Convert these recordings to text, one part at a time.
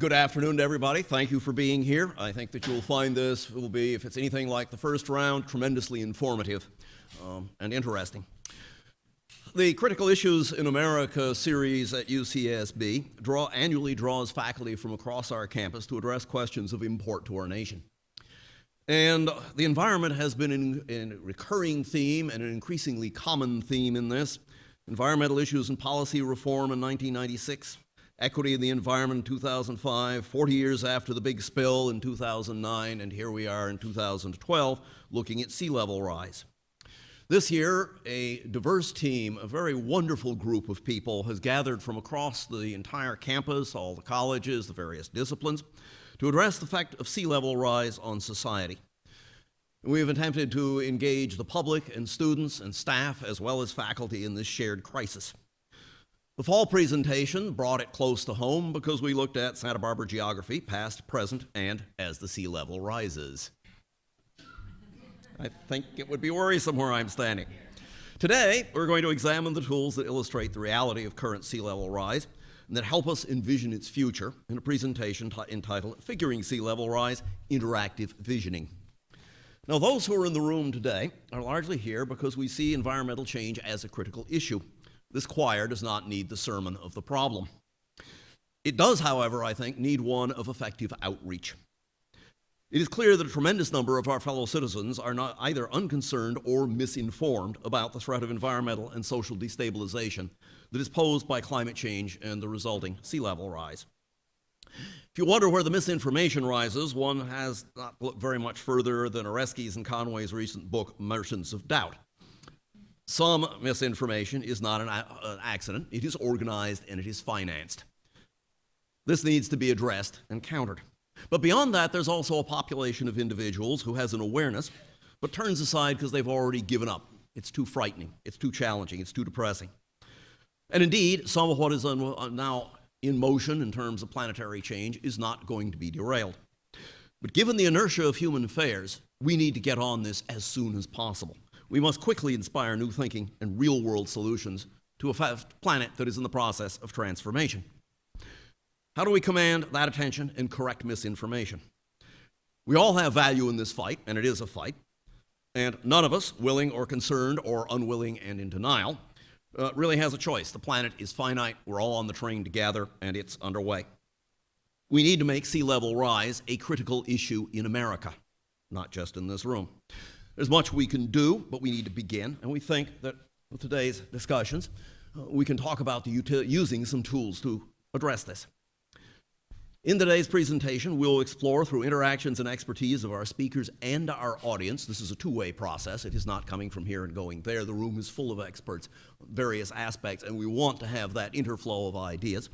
Good afternoon to everybody. Thank you for being here. I think that you'll find this will be, if it's anything like the first round, tremendously informative and interesting. The Critical Issues in America series at UCSB annually draws faculty from across our campus to address questions of import to our nation. And the environment has been a recurring theme and an increasingly common theme in this. Environmental issues and policy reform in 1996, equity in the environment in 2005, 40 years after the big spill in 2009, and here we are in 2012 looking at sea level rise. This year, a diverse team, a very wonderful group of people has gathered from across the entire campus, all the colleges, the various disciplines, to address the effect of sea level rise on society. We have attempted to engage the public and students and staff as well as faculty in this shared crisis. The fall presentation brought it close to home because we looked at Santa Barbara geography, past, present, and as the sea level rises. I think it would be worrisome where I'm standing. Today, we're going to examine the tools that illustrate the reality of current sea level rise and that help us envision its future in a presentation entitled Figuring Sea Level Rise, Interactive Visioning. Now, those who are in the room today are largely here because we see environmental change as a critical issue. This choir does not need the sermon of the problem. It does, however, I think, need one of effective outreach. It is clear that a tremendous number of our fellow citizens are not either unconcerned or misinformed about the threat of environmental and social destabilization that is posed by climate change and the resulting sea level rise. If you wonder where the misinformation rises, one has not looked very much further than Oresky's and Conway's recent book, Merchants of Doubt. Some misinformation is not an accident. It is organized and it is financed. This needs to be addressed and countered. But beyond that, there's also a population of individuals who has an awareness, but turns aside because they've already given up. It's too frightening, it's too challenging, it's too depressing. And indeed, some of what is now in motion in terms of planetary change is not going to be derailed. But given the inertia of human affairs, we need to get on this as soon as possible. We must quickly inspire new thinking and real-world solutions to a planet that is in the process of transformation. How do we command that attention and correct misinformation? We all have value in this fight, and it is a fight, and none of us, willing or concerned or unwilling and in denial, really has a choice. The planet is finite, we're all on the train together, and it's underway. We need to make sea level rise a critical issue in America, not just in this room. There's much we can do, but we need to begin, and we think that with today's discussions, we can talk about using some tools to address this. In today's presentation, we'll explore through interactions and expertise of our speakers and our audience. This is a two-way process. It is not coming from here and going there. The room is full of experts, various aspects, and we want to have that interflow of ideas.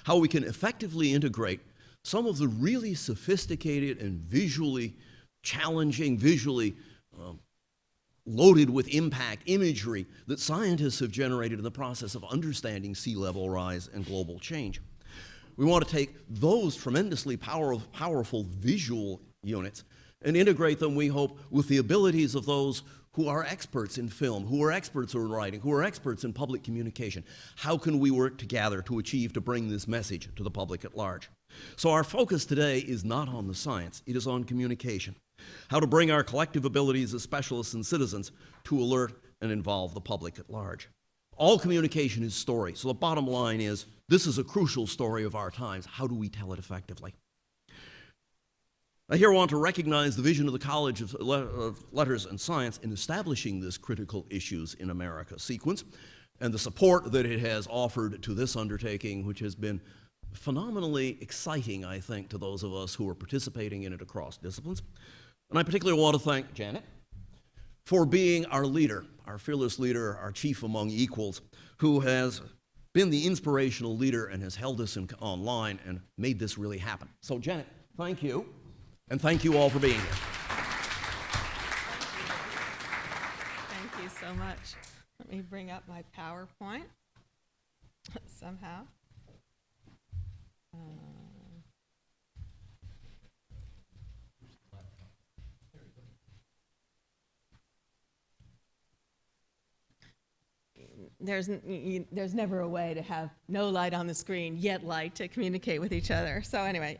How we can effectively integrate some of the really sophisticated and visually challenging, visually loaded with impact imagery that scientists have generated in the process of understanding sea level rise and global change. We want to take those tremendously powerful visual units and integrate them, we hope, with the abilities of those who are experts in film, who are experts in writing, who are experts in public communication. How can we work together to bring this message to the public at large? So our focus today is not on the science, it is on communication. How to bring our collective abilities as specialists and citizens to alert and involve the public at large. All communication is story, so the bottom line is, this is a crucial story of our times. How do we tell it effectively? I here want to recognize the vision of the College of Letters and Science in establishing this Critical Issues in America sequence and the support that it has offered to this undertaking, which has been phenomenally exciting, I think, to those of us who are participating in it across disciplines. And I particularly want to thank Janet for being our leader, our fearless leader, our chief among equals, who has been the inspirational leader and has held us online and made this really happen. So Janet, thank you, and thank you all for being here. Thank you so much. Let me bring up my PowerPoint somehow. there's never a way to have no light on the screen, yet light to communicate with each other. So anyway,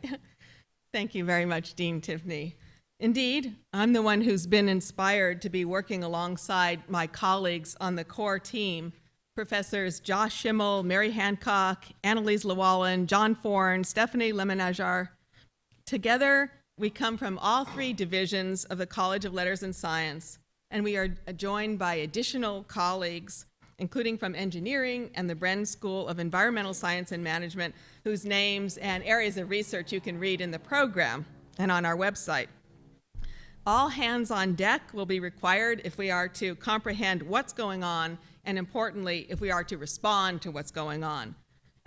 thank you very much, Dean Tiffany. Indeed, I'm the one who's been inspired to be working alongside my colleagues on the core team, Professors Josh Schimmel, Mary Hancock, Annalise Llewellyn, John Forn, Stephanie Lemenager. Together, we come from all three divisions of the College of Letters and Science, and we are joined by additional colleagues, including from engineering and the Bren School of Environmental Science and Management, whose names and areas of research you can read in the program and on our website. All hands on deck will be required if we are to comprehend what's going on, and importantly, if we are to respond to what's going on.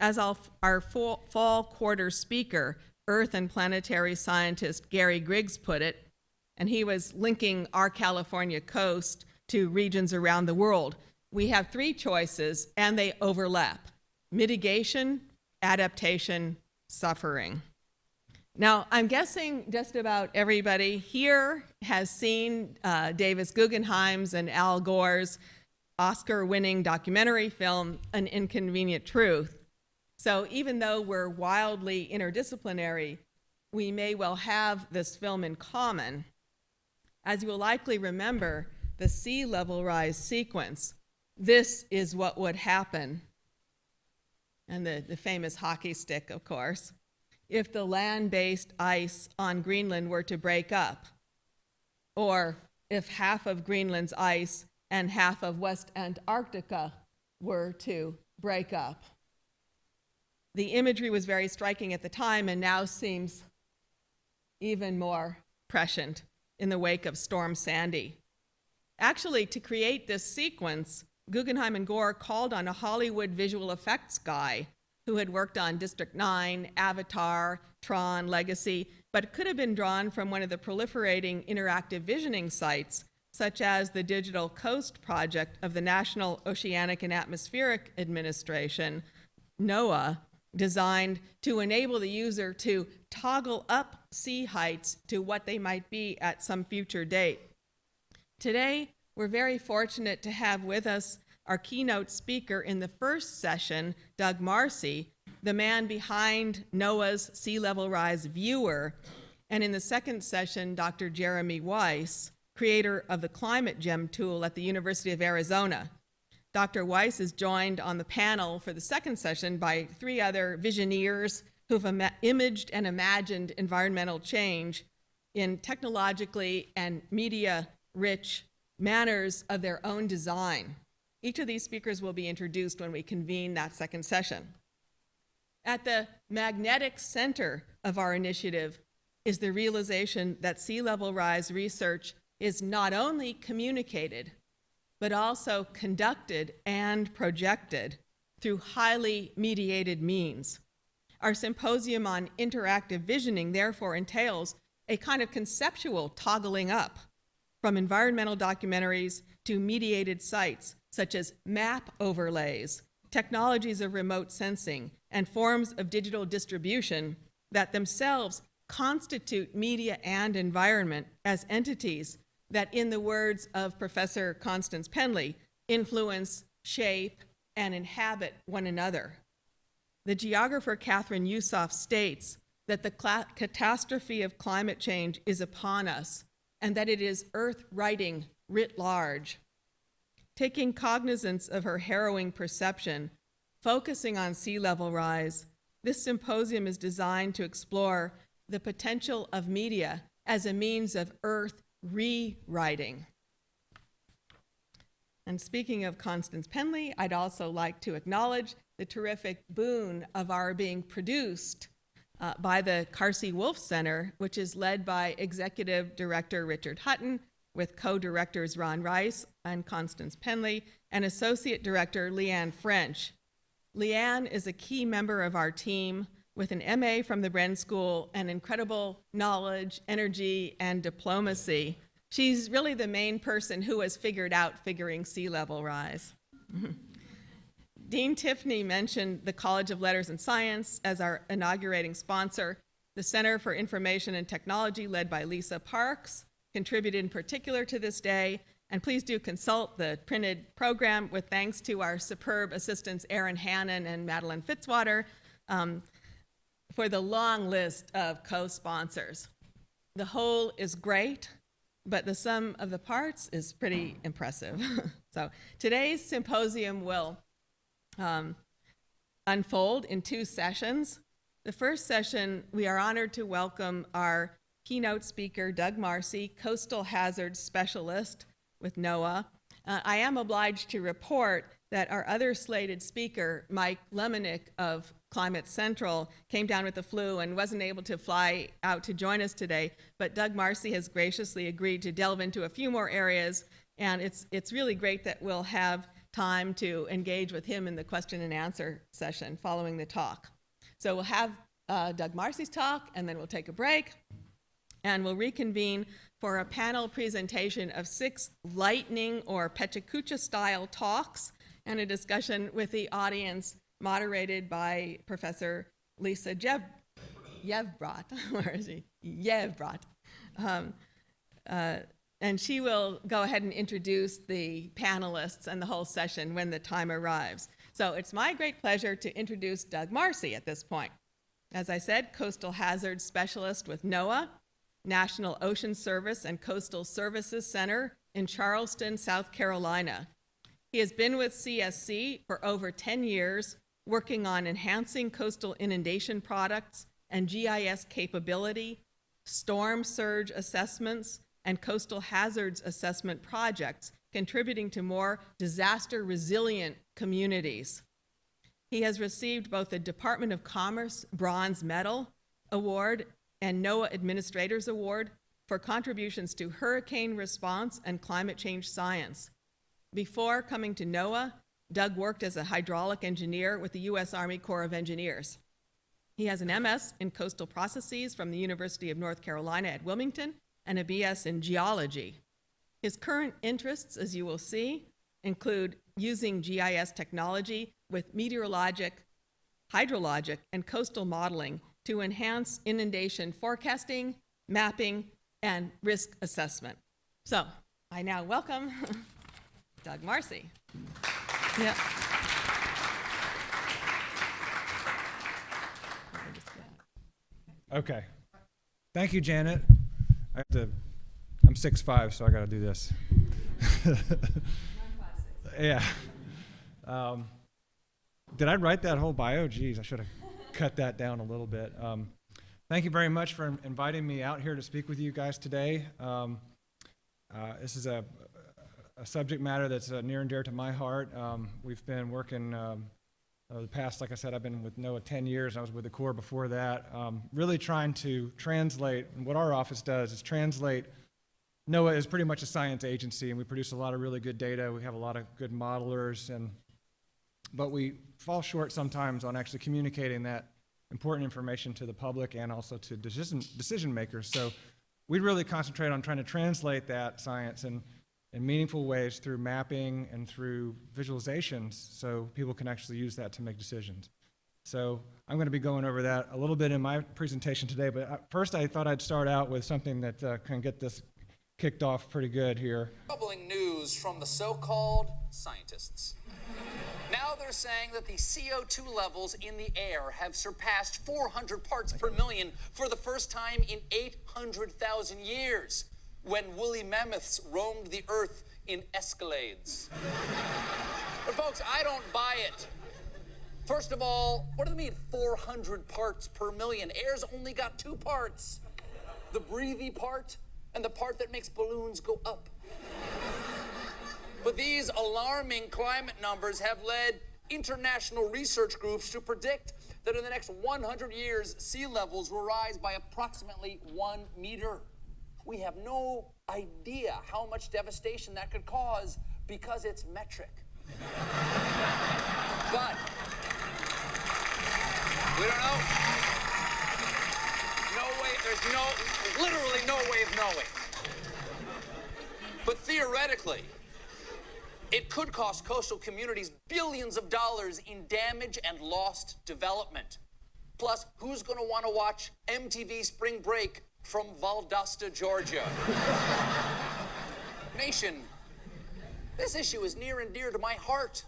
As our fall quarter speaker, Earth and planetary scientist Gary Griggs put it, and he was linking our California coast to regions around the world, we have three choices, and they overlap: mitigation, adaptation, suffering. Now, I'm guessing just about everybody here has seen Davis Guggenheim's and Al Gore's Oscar-winning documentary film, An Inconvenient Truth. So even though we're wildly interdisciplinary, we may well have this film in common. As you will likely remember, the sea level rise sequence, this is what would happen, and the famous hockey stick, of course, if the land-based ice on Greenland were to break up, or if half of Greenland's ice and half of West Antarctica were to break up. The imagery was very striking at the time and now seems even more prescient in the wake of Storm Sandy. Actually, to create this sequence, Guggenheim and Gore called on a Hollywood visual effects guy who had worked on District 9, Avatar, Tron, Legacy, but could have been drawn from one of the proliferating interactive visioning sites, such as the Digital Coast project of the National Oceanic and Atmospheric Administration, NOAA, designed to enable the user to toggle up sea heights to what they might be at some future date. Today, we're very fortunate to have with us our keynote speaker in the first session, Doug Marcy, the man behind NOAA's Sea Level Rise Viewer, and in the second session, Dr. Jeremy Weiss, creator of the Climate Gem tool at the University of Arizona. Dr. Weiss is joined on the panel for the second session by three other visioneers who've imaged and imagined environmental change in technologically and media-rich manners of their own design. Each of these speakers will be introduced when we convene that second session. At the magnetic center of our initiative is the realization that sea level rise research is not only communicated, but also conducted and projected through highly mediated means. Our symposium on interactive visioning therefore entails a kind of conceptual toggling up from environmental documentaries to mediated sites such as map overlays, technologies of remote sensing, and forms of digital distribution that themselves constitute media and environment as entities that, in the words of Professor Constance Penley, influence, shape, and inhabit one another. The geographer Catherine Yusof states that the catastrophe of climate change is upon us and that it is Earth writing writ large. Taking cognizance of her harrowing perception, focusing on sea level rise, this symposium is designed to explore the potential of media as a means of Earth rewriting. And speaking of Constance Penley, I'd also like to acknowledge the terrific boon of our being produced by the Carsey Wolf Center, which is led by Executive Director Richard Hutton, with co-directors Ron Rice and Constance Penley, and Associate Director Leanne French. Leanne is a key member of our team with an MA from the Bren School and incredible knowledge, energy, and diplomacy. She's really the main person who has figured out figuring sea level rise. Dean Tiffany mentioned the College of Letters and Science as our inaugurating sponsor. The Center for Information and Technology, led by Lisa Parks, contributed in particular to this day, And please do consult the printed program with thanks to our superb assistants, Erin Hannon and Madeline Fitzwater, for the long list of co-sponsors. The whole is great, but the sum of the parts is pretty impressive. So today's symposium will unfold in 2 sessions. The first session, we are honored to welcome our keynote speaker, Doug Marcy, Coastal Hazards Specialist with NOAA. I am obliged to report that our other slated speaker, Mike Lemonick of Climate Central, came down with the flu and wasn't able to fly out to join us today, but Doug Marcy has graciously agreed to delve into a few more areas, and it's really great that we'll have time to engage with him in the question and answer session following the talk. So we'll have Doug Marcy's talk, and then we'll take a break, and we'll reconvene for a panel presentation of 6 lightning or Pechacucha-style talks and a discussion with the audience moderated by Professor Lisa Yevbrot. Where is she? Yevbrot. And she will go ahead and introduce the panelists and the whole session when the time arrives. So it's my great pleasure to introduce Doug Marcy at this point. As I said, Coastal Hazards Specialist with NOAA, National Ocean Service and Coastal Services Center in Charleston, South Carolina. He has been with CSC for over 10 years, working on enhancing coastal inundation products and GIS capability, storm surge assessments, and coastal hazards assessment projects, contributing to more disaster-resilient communities. He has received both the Department of Commerce Bronze Medal Award and NOAA Administrators Award for contributions to hurricane response and climate change science. Before coming to NOAA, Doug worked as a hydraulic engineer with the U.S. Army Corps of Engineers. He has an MS in coastal processes from the University of North Carolina at Wilmington and a BS in geology. His current interests, as you will see, include using GIS technology with meteorologic, hydrologic, and coastal modeling to enhance inundation forecasting, mapping, and risk assessment. So I now welcome Doug Marcy. Yeah. Okay. Thank you, Janet. I'm 6'5", so I got to do this. Yeah. Did I write that whole bio? Geez, I should have cut that down a little bit. Thank you very much for inviting me out here to speak with you guys today. This is a subject matter that's near and dear to my heart. We've been working the past, like I said, I've been with NOAA 10 years. I was with the Corps before that. Really trying to translate, and what our office does is translate. NOAA is pretty much a science agency, and we produce a lot of really good data. We have a lot of good modelers, but we fall short sometimes on actually communicating that important information to the public and also to decision makers. So we really concentrate on trying to translate that science in meaningful ways through mapping and through visualizations so people can actually use that to make decisions. So I'm going to be going over that a little bit in my presentation today, but first I thought I'd start out with something that can get this kicked off pretty good here. Troubling news from the so-called scientists. Now they're saying that the CO2 levels in the air have surpassed 400 parts per million for the first time in 800,000 years, when woolly mammoths roamed the earth in escalades. But folks, I don't buy it. First of all, what do they mean 400 parts per million? Air's only got 2 parts. The breathy part and the part that makes balloons go up. But these alarming climate numbers have led international research groups to predict that in the next 100 years, sea levels will rise by approximately 1 meter. We have no idea how much devastation that could cause because it's metric. But we don't know. No way, there's literally no way of knowing. But theoretically, it could cost coastal communities billions of dollars in damage and lost development. Plus, who's going to want to watch MTV Spring Break from Valdosta, Georgia? Nation, This issue is near and dear to my heart,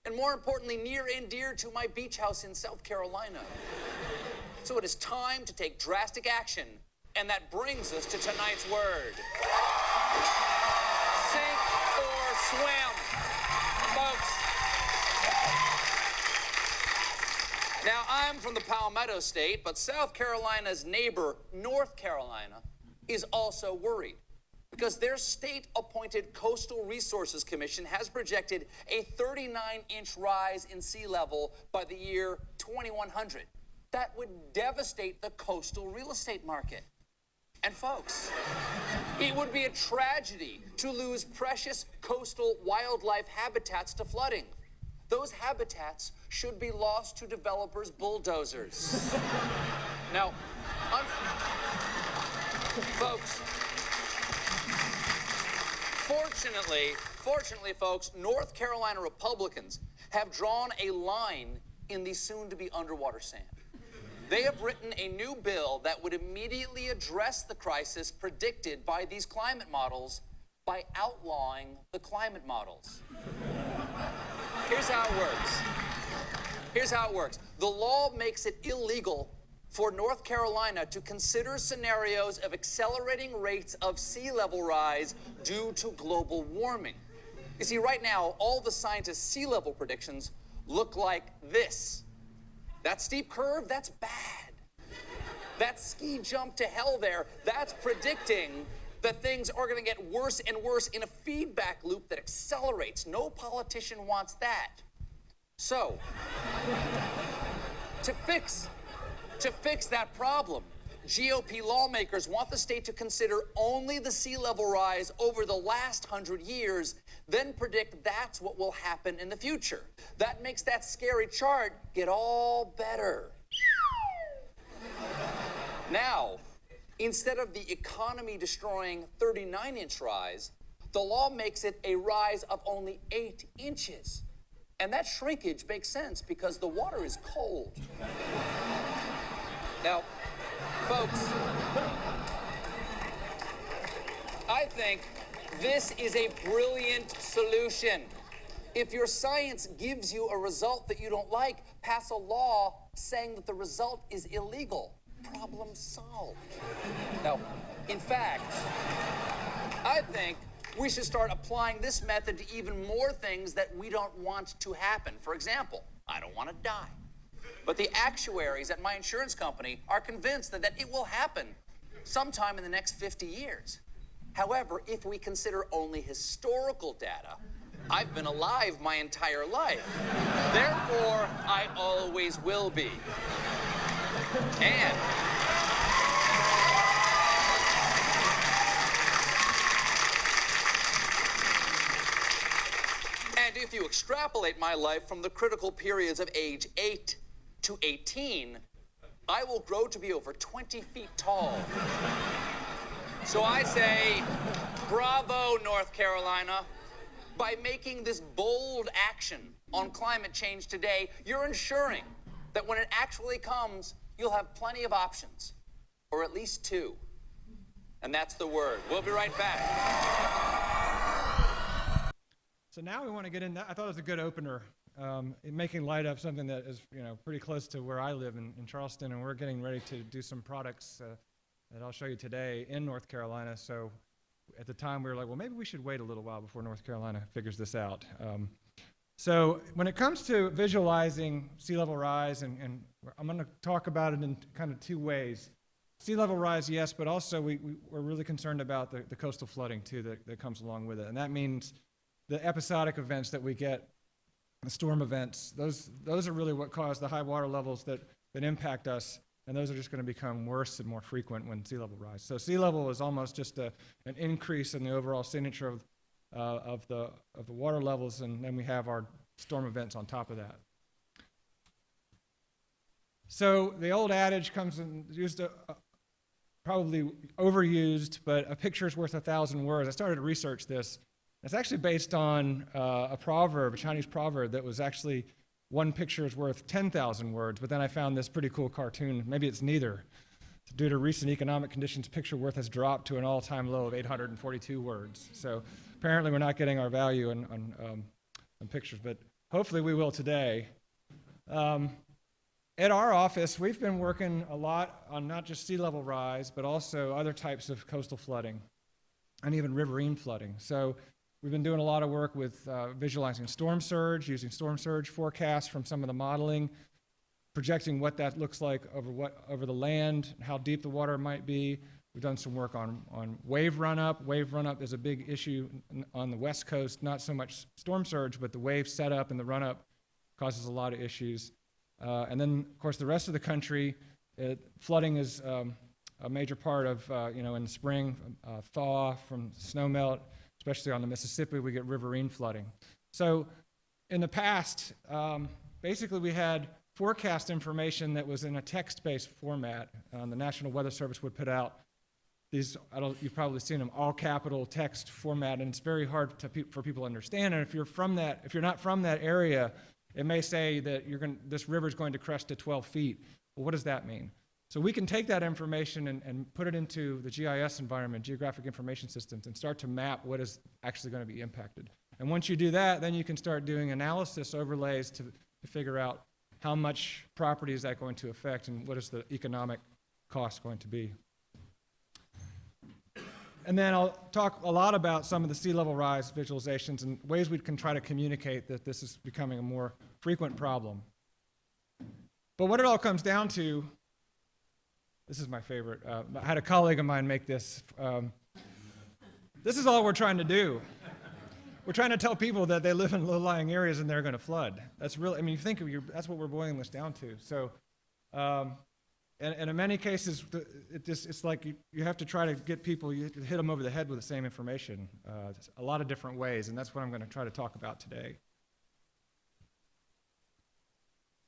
and more importantly, near and dear to my beach house in South Carolina. So it is time to take drastic action, and that brings us to tonight's word. Sink or swim, folks. Now, I'm from the Palmetto State, but South Carolina's neighbor, North Carolina, is also worried because their state-appointed Coastal Resources Commission has projected a 39-inch rise in sea level by the year 2100. That would devastate the coastal real estate market. And folks, it would be a tragedy to lose precious coastal wildlife habitats to flooding. Those habitats should be lost to developers' bulldozers. Now, folks, fortunately, folks, North Carolina Republicans have drawn a line in the soon-to-be underwater sand. They have written a new bill that would immediately address the crisis predicted by these climate models by outlawing the climate models. Here's how it works. The law makes it illegal for North Carolina to consider scenarios of accelerating rates of sea level rise due to global warming. You see, right now, all the scientists' sea level predictions look like this. That steep curve, that's bad. That ski jump to hell there, that's predicting that things are going to get worse and worse in a feedback loop that accelerates. No politician wants that. So, to fix that problem, GOP lawmakers want the state to consider only the sea level rise over the last 100 years, then predict that's what will happen in the future. That makes that scary chart get all better. Now, instead of the economy-destroying 39-inch rise, the law makes it a rise of only 8 inches. And that shrinkage makes sense because the water is cold. Now, folks, I think this is a brilliant solution. If your science gives you a result that you don't like, pass a law saying that the result is illegal. Problem solved. Now, in fact, I think we should start applying this method to even more things that we don't want to happen. For example, I don't want to die. But the actuaries at my insurance company are convinced that it will happen sometime in the next 50 years. However, if we consider only historical data, I've been alive my entire life. Therefore, I always will be. And if you extrapolate my life from the critical periods of age 8 to 18, I will grow to be over 20 feet tall. So I say, bravo, North Carolina. By making this bold action on climate change today, you're ensuring that when it actually comes, you'll have plenty of options, or at least 2. And that's the word. We'll be right back. So now we want to get in. I thought it was a good opener, in making light of something that is, pretty close to where I live in Charleston, and we're getting ready to do some products that I'll show you today in North Carolina. So at the time we were like, well, maybe we should wait a little while before North Carolina figures this out. So when it comes to visualizing sea level rise, and I'm going to talk about it in kind of 2 ways. Sea level rise, yes, but also we're really concerned about the coastal flooding too that comes along with it. And that means the episodic events that we get, the storm events, those are really what cause the high water levels that impact us. And those are just going to become worse and more frequent when sea level rise. So sea level is almost just an increase in the overall signature of the water levels, and then we have our storm events on top of that. So the old adage comes and used probably overused, but a picture is worth 1,000 words. I started to research this. It's actually based on a Chinese proverb that was actually one picture is worth 10,000 words, but then I found this pretty cool cartoon. Maybe it's neither. Due to recent economic conditions, picture worth has dropped to an all-time low of 842 words. So apparently we're not getting our value on pictures, but hopefully we will today. At our office, we've been working a lot on not just sea level rise, but also other types of coastal flooding and even riverine flooding. So we've been doing a lot of work with visualizing storm surge, using storm surge forecasts from some of the modeling, projecting what that looks like over the land, how deep the water might be. We've done some work on wave run-up. Wave run-up is a big issue on the West Coast, not so much storm surge, but the wave setup and the run-up causes a lot of issues. And then, of course, the rest of the country, flooding is a major part of, in the spring, thaw from snowmelt, especially on the Mississippi, we get riverine flooding. So in the past, basically we had forecast information that was in a text-based format. The National Weather Service would put out these, you've probably seen them, all capital text format, and it's very hard for people to understand. And if you're not from that area, it may say that this river is going to crest to 12 feet. Well, what does that mean? So we can take that information and put it into the GIS environment, Geographic Information Systems, and start to map what is actually going to be impacted. And once you do that, then you can start doing analysis overlays to figure out how much property is that going to affect and what is the economic cost going to be. And then I'll talk a lot about some of the sea level rise visualizations and ways we can try to communicate that this is becoming a more frequent problem. But what it all comes down to, this is my favorite. I had a colleague of mine make this. This is all we're trying to do. We're trying to tell people that they live in low-lying areas and they're going to flood. That's really, you think of that's what we're boiling this down to. So, and in many cases, it's like you have to try to get people, you have to hit them over the head with the same information, a lot of different ways, and that's what I'm going to try to talk about today.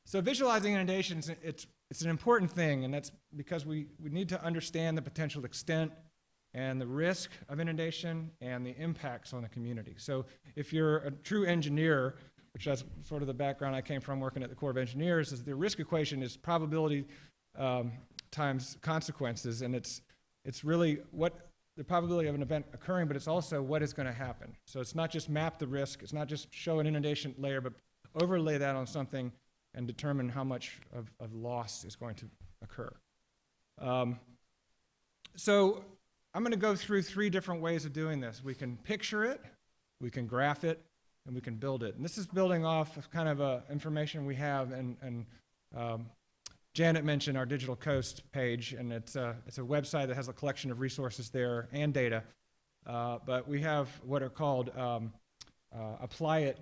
So visualizing inundations, it's an important thing, and that's because we need to understand the potential extent and the risk of inundation and the impacts on the community. So if you're a true engineer, which is sort of the background I came from working at the Corps of Engineers, is the risk equation is probability times consequences, and it's really what the probability of an event occurring, but it's also what is going to happen. So it's not just map the risk, it's not just show an inundation layer, but overlay that on something and determine how much of loss is going to occur. So I'm going to go through 3 different ways of doing this. We can picture it, we can graph it, and we can build it. And this is building off of kind of information we have, and Janet mentioned our Digital Coast page, and it's a website that has a collection of resources there and data. But we have what are called apply it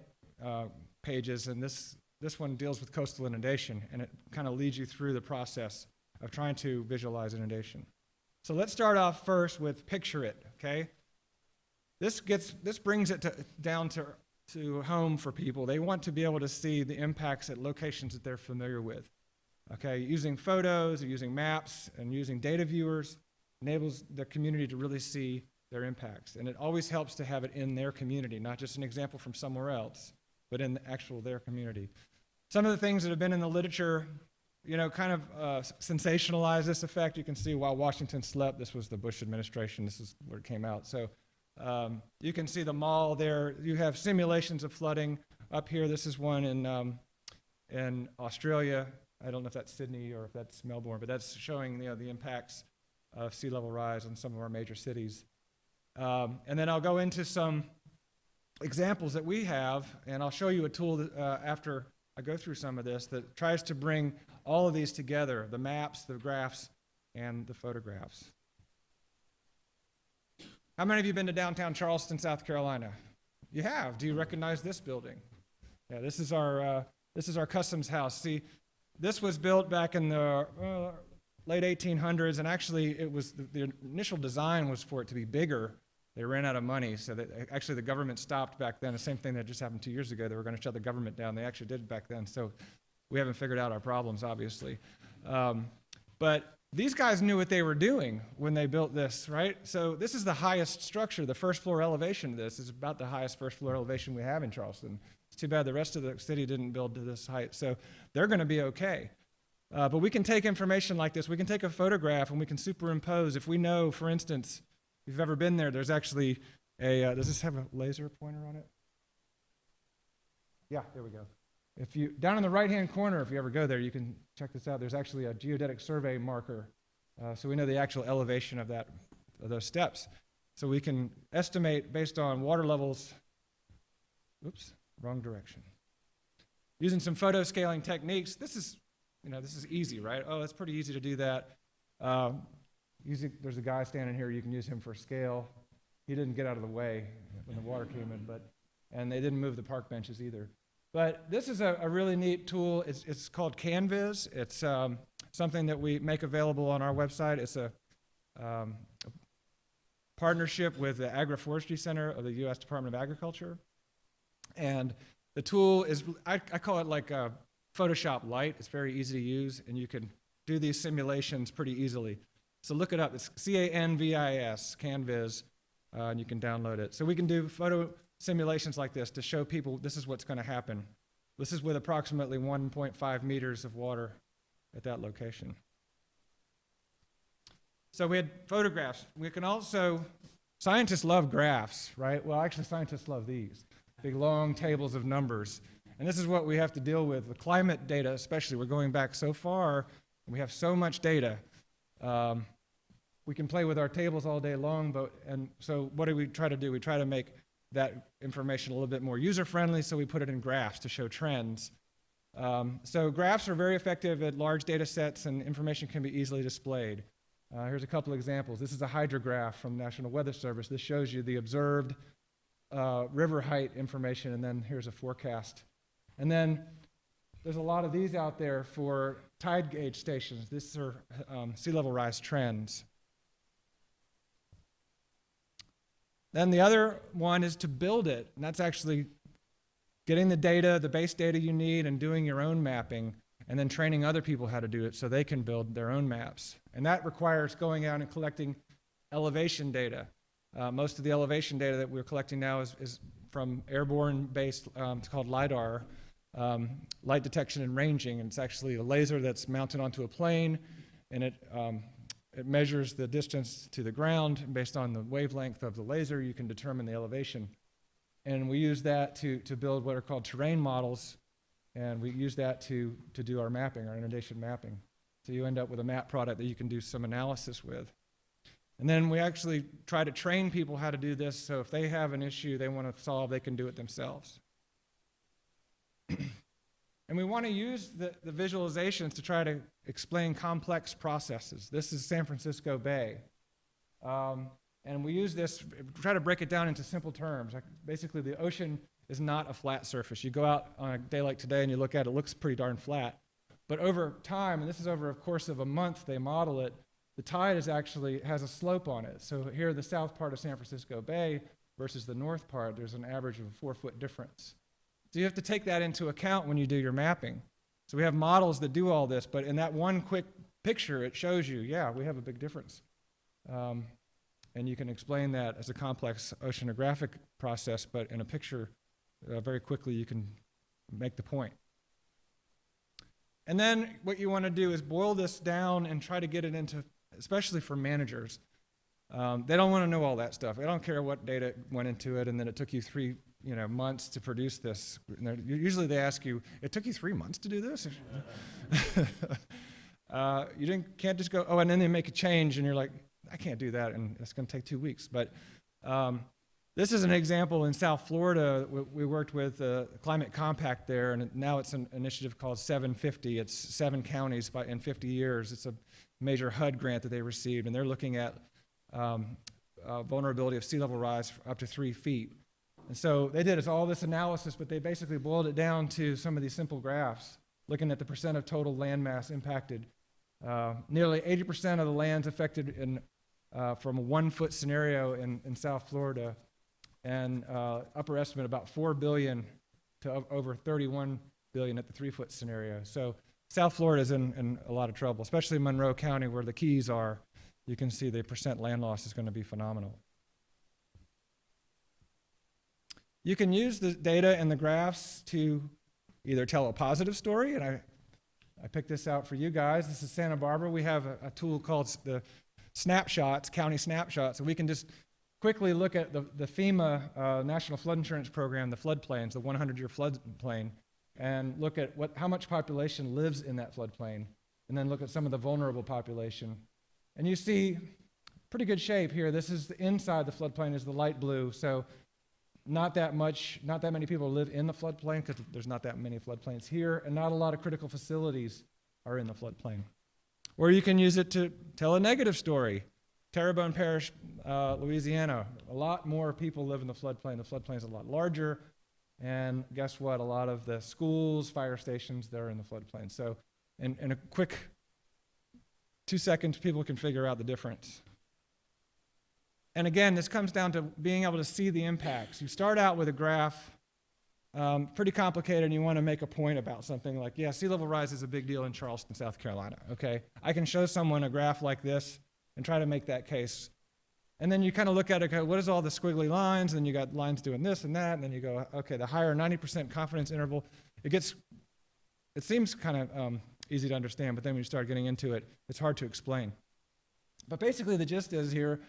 pages, and this one deals with coastal inundation, and it kind of leads you through the process of trying to visualize inundation. So let's start off first with picture it, okay? This brings it down to home for people. They want to be able to see the impacts at locations that they're familiar with. Okay, using photos, or using maps, and using data viewers enables the community to really see their impacts. And it always helps to have it in their community, not just an example from somewhere else, but in their community. Some of the things that have been in the literature, kind of sensationalize this effect. You can see while Washington slept, this was the Bush administration, this is where it came out. So you can see the mall there. You have simulations of flooding up here. This is one in Australia. I don't know if that's Sydney or if that's Melbourne, but that's showing the impacts of sea level rise in some of our major cities. And then I'll go into some examples that we have, and I'll show you a tool that, after I go through some of this, that tries to bring all of these together, the maps, the graphs, and the photographs. How many of you have been to downtown Charleston, South Carolina? You have. Do you recognize this building? Yeah, this is our customs house. See, this was built back in the late 1800s, and actually the initial design was for it to be bigger. They ran out of money, so actually the government stopped back then. The same thing that just happened 2 years ago. They were going to shut the government down. They actually did back then, so we haven't figured out our problems, obviously. But these guys knew what they were doing when they built this, right? So this is the highest structure. The first floor elevation of this is about the highest first floor elevation we have in Charleston. It's too bad the rest of the city didn't build to this height, so they're going to be okay. But we can take information like this. We can take a photograph and we can superimpose. If we know, for instance, if you've ever been there, there's actually a, does this have a laser pointer on it? Yeah, there we go. If you, down in the right-hand corner, if you ever go there, you can check this out. There's actually a geodetic survey marker. So we know the actual elevation of those steps. So we can estimate based on water levels, oops, wrong direction. Using some photo scaling techniques, this is easy, right? Oh, it's pretty easy to do that. There's a guy standing here, you can use him for scale. He didn't get out of the way when the water came in, and they didn't move the park benches either. But this is a really neat tool. It's called CanViz. It's something that we make available on our website. It's a partnership with the Agroforestry Center of the U.S. Department of Agriculture. And the tool is, I call it like a Photoshop Lite. It's very easy to use, and you can do these simulations pretty easily. So look it up. It's CanViz, CanViz, and you can download it. So we can do photo simulations like this to show people this is what's going to happen. This is with approximately 1.5 meters of water at that location. So we had photographs. We can also, scientists love graphs, right? Well, actually, scientists love these big, long tables of numbers. And this is what we have to deal with. The climate data, especially, we're going back so far, and we have so much data. We can play with our tables all day long, and so what do we try to do? We try to make that information a little bit more user-friendly, so we put it in graphs to show trends. So graphs are very effective at large data sets, and information can be easily displayed. Here's a couple examples. This is a hydrograph from National Weather Service. This shows you the observed river height information, and then here's a forecast. And then there's a lot of these out there for tide gauge stations. These are sea level rise trends. Then the other one is to build it, and that's actually getting the data, the base data you need, and doing your own mapping, and then training other people how to do it so they can build their own maps. And that requires going out and collecting elevation data. Most of the elevation data that we're collecting now is from airborne-based, it's called LiDAR, light detection and ranging, and it's actually a laser that's mounted onto a plane, and it measures the distance to the ground. Based on the wavelength of the laser, you can determine the elevation. And we use that to build what are called terrain models, and we use that to do our mapping, our inundation mapping. So you end up with a map product that you can do some analysis with. And then we actually try to train people how to do this, so if they have an issue they want to solve, they can do it themselves. And we want to use the visualizations to try to explain complex processes. This is San Francisco Bay. And we use this, try to break it down into simple terms. Like basically, the ocean is not a flat surface. You go out on a day like today and you look at it, it looks pretty darn flat. But over time, and this is over a course of a month, they model it, the tide has a slope on it. So here, the south part of San Francisco Bay versus the north part, there's an average of a 4-foot difference. So you have to take that into account when you do your mapping. So we have models that do all this, but in that one quick picture, it shows you, yeah, we have a big difference. And you can explain that as a complex oceanographic process, but in a picture, very quickly you can make the point. And then what you want to do is boil this down and try to get it into, especially for managers. They don't want to know all that stuff. They don't care what data went into it, and then it took you 3 months to produce this. Usually they ask you, it took you 3 months to do this? You can't just go, oh, and then they make a change, and you're like, I can't do that, and it's going to take 2 weeks. But this is an example in South Florida. We worked with the Climate Compact there, and now it's an initiative called 750. It's 7 counties in 50 years. It's a major HUD grant that they received, and they're looking at vulnerability of sea level rise for up to 3 feet. And so they did all this analysis, but they basically boiled it down to some of these simple graphs, looking at the percent of total landmass impacted. Nearly 80% of the land's affected from a 1-foot scenario in South Florida, and upper estimate about 4 billion to over 31 billion at the 3-foot scenario. So South Florida is in a lot of trouble, especially Monroe County where the Keys are. You can see the percent land loss is going to be phenomenal. You can use the data and the graphs to either tell a positive story, and I picked this out for you guys. This is Santa Barbara. We have a tool called the Snapshots, County Snapshots, and we can just quickly look at the FEMA National Flood Insurance Program, the floodplains, the 100-year floodplain, and look at how much population lives in that floodplain, and then look at some of the vulnerable population. And you see pretty good shape here. This is the inside the floodplain is the light blue, so not that many people live in the floodplain because there's not that many floodplains here, and not a lot of critical facilities are in the floodplain. Or you can use it to tell a negative story. Terrebonne Parish, Louisiana, a lot more people live in the floodplain. The floodplain is a lot larger, and guess what? A lot of the schools, fire stations, they're in the floodplain. So in a quick 2 seconds, people can figure out the difference. And again, this comes down to being able to see the impacts. You start out with a graph, pretty complicated, and you want to make a point about something like, yeah, sea level rise is a big deal in Charleston, South Carolina, okay? I can show someone a graph like this and try to make that case. And then you kind of look at it, okay, what is all the squiggly lines? And you got lines doing this and that, and then you go, okay, the higher 90% confidence interval, it seems kind of easy to understand, but then when you start getting into it, it's hard to explain. But basically the gist is here,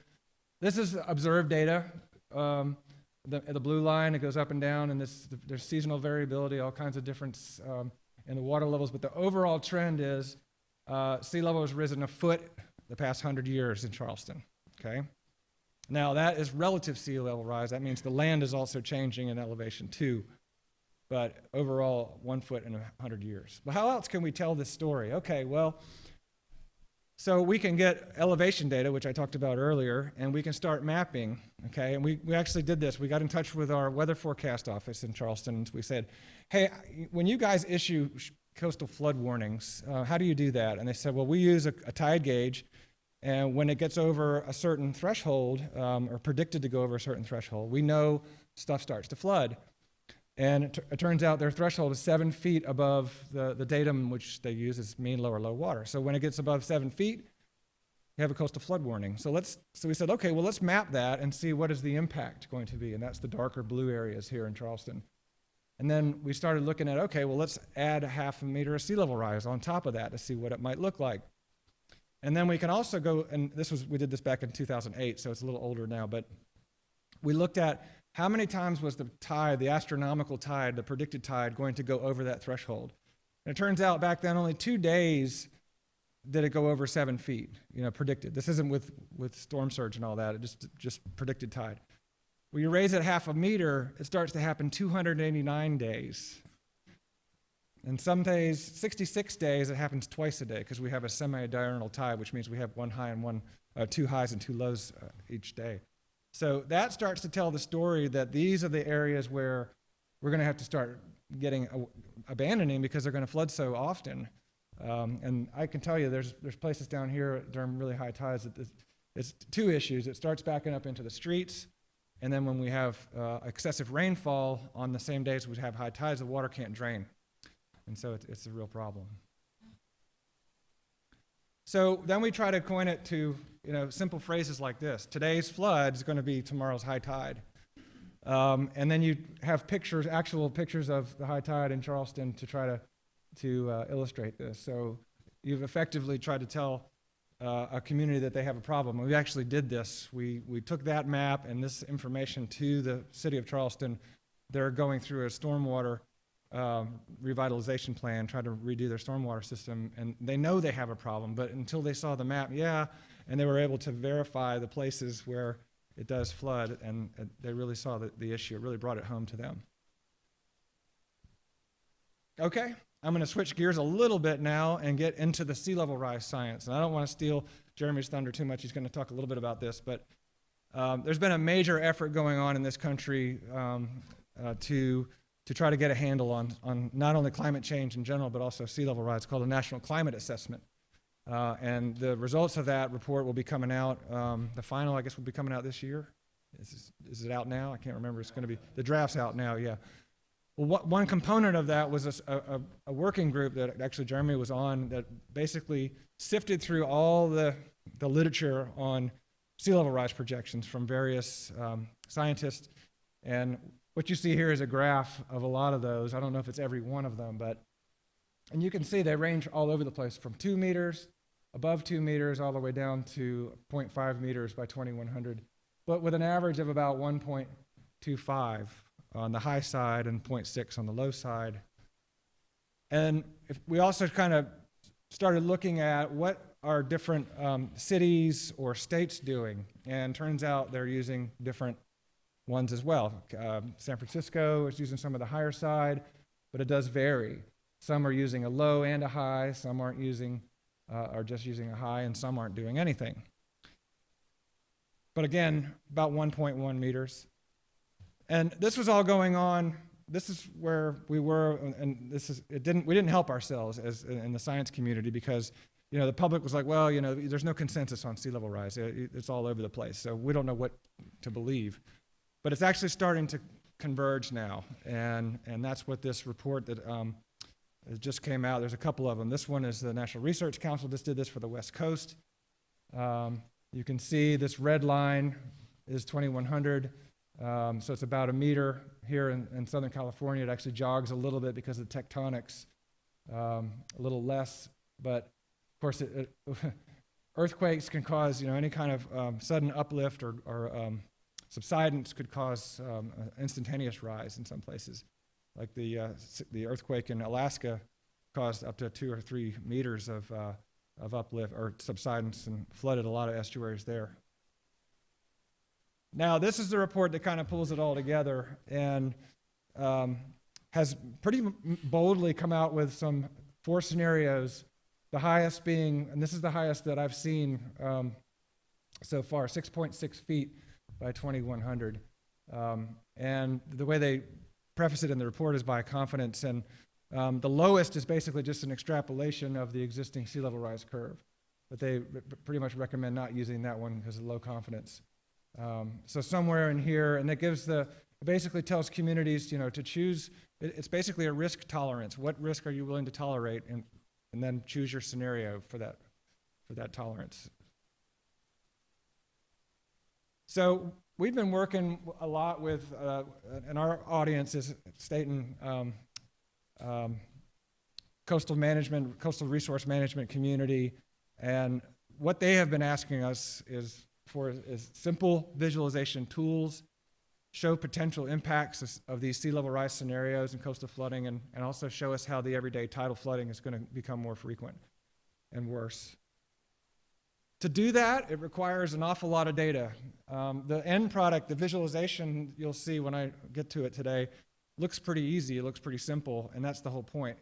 this is observed data. The blue line, it goes up and down, and there's seasonal variability, all kinds of difference in the water levels, but the overall trend is sea level has risen a foot the past 100 years in Charleston, okay? Now that is relative sea level rise. That means the land is also changing in elevation too, but overall 1 foot in 100 years. But how else can we tell this story? Okay, well, so we can get elevation data, which I talked about earlier, and we can start mapping, okay? And we actually did this. We got in touch with our weather forecast office in Charleston, and we said, hey, when you guys issue coastal flood warnings, how do you do that? And they said, well, we use a tide gauge, and when it gets over a certain threshold, or predicted to go over a certain threshold, we know stuff starts to flood. And it turns out their threshold is 7 feet above the datum which they use as mean low or low water. So when it gets above 7 feet, you have a coastal flood warning. So we said, okay, well, let's map that and see what is the impact going to be. And that's the darker blue areas here in Charleston. And then we started looking at, okay, well, let's add a 0.5 meter of sea level rise on top of that to see what it might look like. And then we can also go, and we did this back in 2008, so it's a little older now, but we looked at how many times was the tide, the astronomical tide, the predicted tide, going to go over that threshold? And it turns out back then only 2 days did it go over 7 feet, predicted. This isn't with storm surge and all that, it just predicted tide. When you raise it 0.5 meter, it starts to happen 289 days. And some days, 66 days, it happens twice a day because we have a semi-diurnal tide, which means we have 1 high and 2 highs and 2 lows each day. So that starts to tell the story that these are the areas where we're going to have to start abandoning because they're going to flood so often. And I can tell you there's places down here during really high tides that it's 2 issues. It starts backing up into the streets, and then when we have excessive rainfall on the same days we have high tides, the water can't drain. And so it's a real problem. So then we try to coin it to simple phrases like this. Today's flood is going to be tomorrow's high tide. And then you have actual pictures of the high tide in Charleston to try to illustrate this. So you've effectively tried to tell a community that they have a problem. We actually did this. We took that map and this information to the city of Charleston. They're going through a stormwater revitalization plan, trying to redo their stormwater system, and they know they have a problem, but until they saw the map, and they were able to verify the places where it does flood, and they really saw the issue. It really brought it home to them. Okay, I'm going to switch gears a little bit now and get into the sea level rise science, and I don't want to steal Jeremy's thunder too much. He's going to talk a little bit about this, but there's been a major effort going on in this country to try to get a handle on not only climate change in general, but also sea level rise, called a National Climate Assessment. And the results of that report will be coming out, the final, I guess, will be coming out this year. Is it out now? I can't remember. It's going to be, the draft's out now, yeah. Well, one component of that was a working group that actually Jeremy was on that basically sifted through all the literature on sea level rise projections from various scientists. And what you see here is a graph of a lot of those. I don't know if it's every one of them, but And you can see they range all over the place from 2 meters, above 2 meters, all the way down to 0.5 meters by 2100, but with an average of about 1.25 on the high side and 0.6 on the low side. And if we also kind of started looking at what are different cities or states doing, and turns out they're using different ones as well. San Francisco is using some of the higher side, but it does vary. Some are using a low and a high, some aren't using, are just using a high, and some aren't doing anything. But again, about 1.1 meters. And this was all going on. This is where we were, and we didn't help ourselves as in the science community, because the public was like, well, there's no consensus on sea level rise. It's all over the place, so we don't know what to believe. But it's actually starting to converge now, and that's what this report that it just came out. There's a couple of them. This one is the National Research Council just did this for the West Coast. You can see this red line is 2100, so it's about a meter. Here in Southern California, it actually jogs a little bit because of the tectonics, a little less. But of course, earthquakes can cause any kind of sudden uplift or subsidence could cause instantaneous rise in some places. Like the earthquake in Alaska caused up to 2 or 3 meters of uplift or subsidence and flooded a lot of estuaries there. Now, this is the report that kind of pulls it all together and has pretty boldly come out with some 4 scenarios, the highest being, and this is the highest that I've seen so far, 6.6 feet by 2100. And the way they preface it in the report is by confidence, and the lowest is basically just an extrapolation of the existing sea level rise curve, but they pretty much recommend not using that one because of low confidence. So somewhere in here, and it basically tells communities, to choose. It's basically a risk tolerance. What risk are you willing to tolerate, and then choose your scenario for that tolerance. So we've been working a lot with, and our audience is state and coastal resource management community, and what they have been asking us is simple visualization tools, show potential impacts of these sea level rise scenarios and coastal flooding, and also show us how the everyday tidal flooding is going to become more frequent and worse. To do that, it requires an awful lot of data. The end product, the visualization, you'll see when I get to it today, looks pretty easy, it looks pretty simple, and that's the whole point.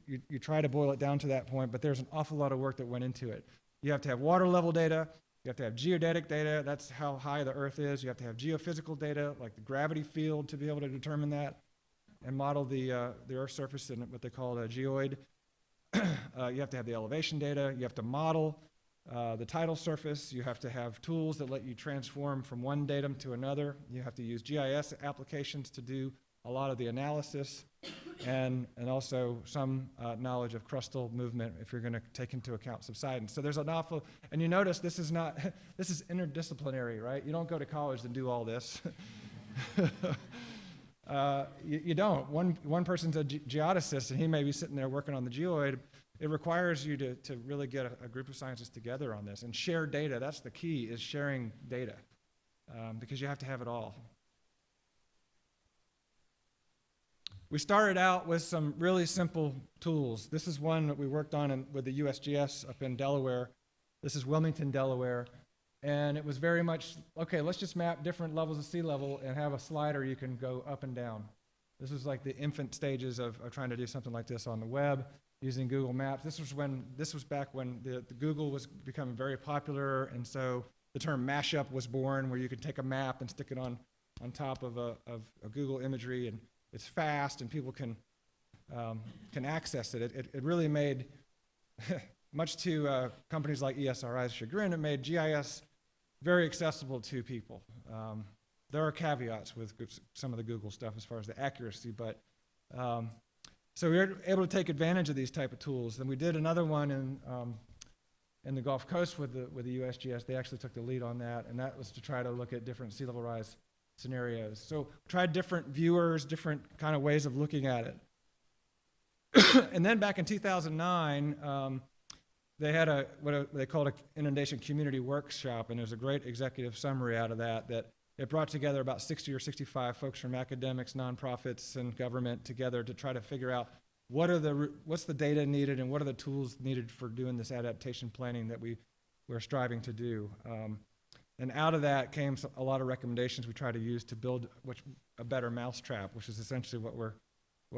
You try to boil it down to that point, but there's an awful lot of work that went into it. You have to have water level data, you have to have geodetic data, that's how high the Earth is. You have to have geophysical data, like the gravity field, to be able to determine that and model the Earth's surface in what they call a geoid. You have to have the elevation data. You have to model the tidal surface. You have to have tools that let you transform from one datum to another. You have to use GIS applications to do a lot of the analysis, and also some knowledge of crustal movement if you're going to take into account subsidence. So there's an awful, and you notice this is interdisciplinary, right? You don't go to college and do all this. You don't. One person's a geodesist, and he may be sitting there working on the geoid. It requires you to really get a group of scientists together on this and share data. That's the key, is sharing data, because you have to have it all. We started out with some really simple tools. This is one that we worked on with the USGS up in Delaware. This is Wilmington, Delaware. And it was very much, okay, let's just map different levels of sea level and have a slider you can go up and down. This was like the infant stages of trying to do something like this on the web using Google Maps. This was back when the Google was becoming very popular, and so the term mashup was born, where you could take a map and stick it on top of a Google imagery, and it's fast and people can access it. It really made, much to companies like ESRI's chagrin, it made GIS very accessible to people. There are caveats with some of the Google stuff as far as the accuracy, but so we were able to take advantage of these type of tools. Then we did another one in the Gulf Coast with the USGS. They actually took the lead on that, and that was to try to look at different sea level rise scenarios. So tried different viewers, different kind of ways of looking at it. And then back in 2009, they had what they called an inundation community workshop, and there's a great executive summary out of that it brought together about 60 or 65 folks from academics, nonprofits, and government together to try to figure out what's the data needed and what are the tools needed for doing this adaptation planning that we're striving to do. And out of that came a lot of recommendations we try to use to build a better mousetrap, which is essentially what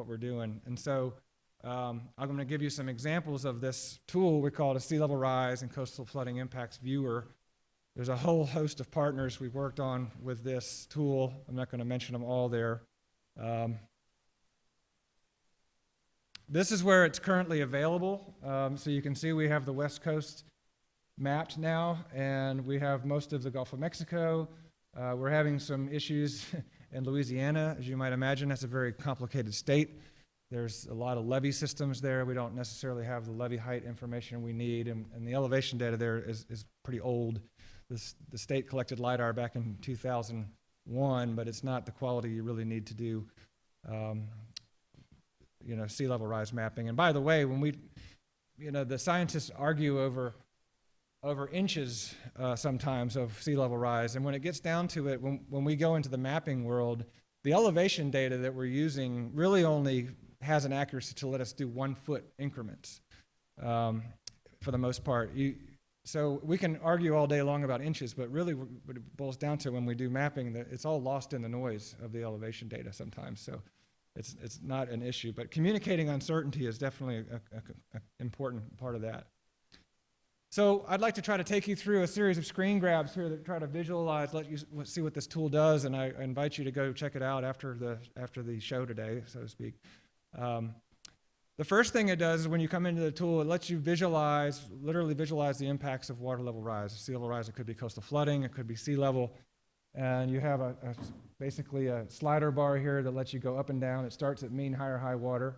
we're doing. And so I'm going to give you some examples of this tool. We call it a sea level rise and coastal flooding impacts viewer. There's a whole host of partners we've worked on with this tool. I'm not going to mention them all there. This is where it's currently available. So you can see we have the West Coast mapped now, and we have most of the Gulf of Mexico. We're having some issues in Louisiana. As you might imagine, that's a very complicated state. There's a lot of levee systems there. We don't necessarily have the levee height information we need, and the elevation data there is pretty old. The state collected LIDAR back in 2001, but it's not the quality you really need to do sea level rise mapping. And by the way, when the scientists argue over inches sometimes of sea level rise, and when it gets down to it, when we go into the mapping world, the elevation data that we're using really only has an accuracy to let us do 1 foot increments for the most part. So we can argue all day long about inches, but really what it boils down to when we do mapping, that it's all lost in the noise of the elevation data sometimes. So it's not an issue, but communicating uncertainty is definitely an important part of that. So I'd like to try to take you through a series of screen grabs here that try to visualize, let you see what this tool does, and I invite you to go check it out after the show today, so to speak. The first thing it does is when you come into the tool, it lets you literally visualize the impacts of water level rise. Sea level rise, it could be coastal flooding, it could be sea level, and you have basically a slider bar here that lets you go up and down. It starts at mean high water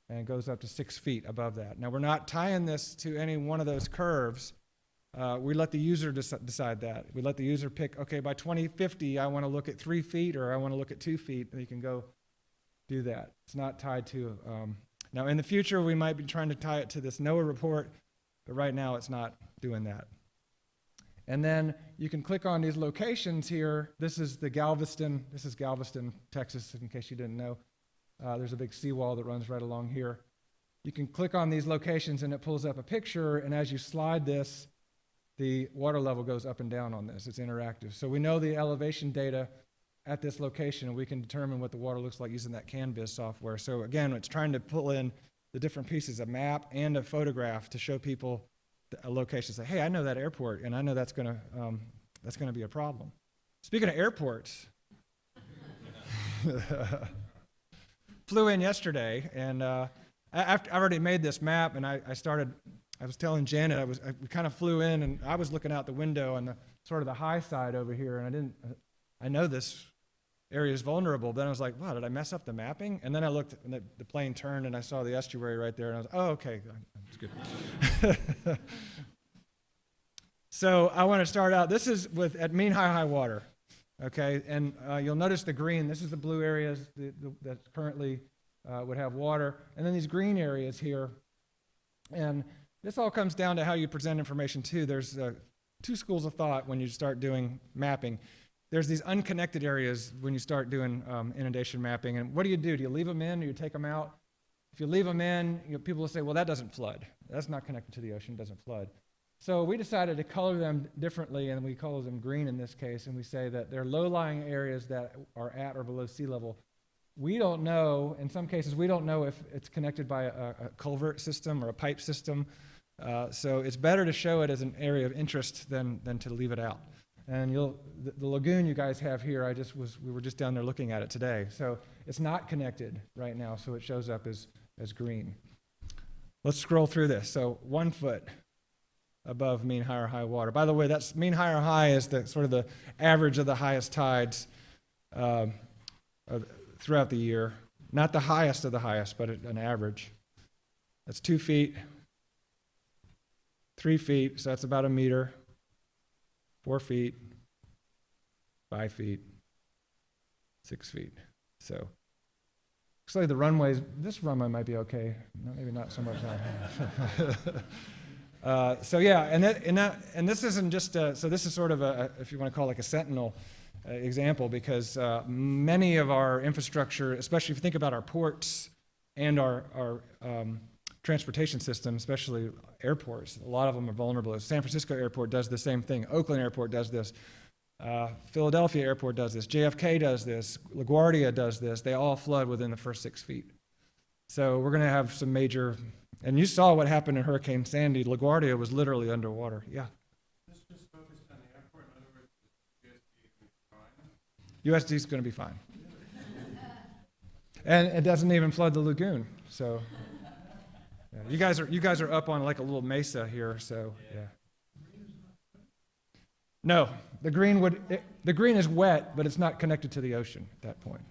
and goes up to 6 feet above that. Now, we're not tying this to any one of those curves. We let the user decide that. We let the user pick, okay, by 2050, I want to look at 3 feet or I want to look at 2 feet, and you can go do that. It's not tied to, now in the future, we might be trying to tie it to this NOAA report, but right now it's not doing that. And then you can click on these locations here. This is Galveston, Texas, in case you didn't know. There's a big seawall that runs right along here. You can click on these locations and it pulls up a picture, and as you slide this, the water level goes up and down on this. It's interactive. So we know the elevation data at this location, and we can determine what the water looks like using that CanVis software. So again, it's trying to pull in the different pieces, a map and a photograph to show people a location. Say, hey, I know that airport, and I know that's going to be a problem. Speaking of airports, flew in yesterday, and I already made this map, and I was telling Janet, we kind of flew in, and I was looking out the window on the sort of the high side over here, and I know this area is vulnerable. Then I was like, wow, did I mess up the mapping? And then I looked, and the plane turned, and I saw the estuary right there, and I was, oh, okay, that's good. So I want to start out, this is at mean high water, okay? And you'll notice the green, this is the blue areas that currently would have water, and then these green areas here. And this all comes down to how you present information too. There's 2 schools of thought when you start doing mapping. There's these unconnected areas when you start doing inundation mapping, and what do? Do you leave them in or you take them out? If you leave them in, people will say, well, that doesn't flood. That's not connected to the ocean, doesn't flood. So we decided to color them differently, and we color them green in this case, and we say that they're low-lying areas that are at or below sea level. We don't know, in some cases, we don't know if it's connected by a culvert system or a pipe system, so it's better to show it as an area of interest than to leave it out. And the lagoon you guys have here, we were just down there looking at it today. So it's not connected right now, so it shows up as green. Let's scroll through this. So 1 foot above mean high water. By the way, that's mean high is the sort of the average of the highest tides throughout the year. Not the highest of the highest, but an average. That's 2 feet, 3 feet, so that's about a meter. 4 feet, 5 feet, 6 feet. So Looks like the runways, this runway might be okay. No, maybe not so much now. So yeah, and this isn't just, so this is sort of a, if you want to call it like a sentinel example, because many of our infrastructure, especially if you think about our ports and our transportation system, especially airports, a lot of them are vulnerable. San Francisco Airport does the same thing. Oakland Airport does this. Philadelphia Airport does this. JFK does this. LaGuardia does this. They all flood within the first 6 feet. So we're going to have some major, and you saw what happened in Hurricane Sandy. LaGuardia was literally underwater. Yeah. This just focused on the airport. In other words, USD is going to be fine. USD is going to be fine. And it doesn't even flood the lagoon. So yeah, you guys are up on like a little mesa here. So yeah. No, the green is wet, but it's not connected to the ocean at that point.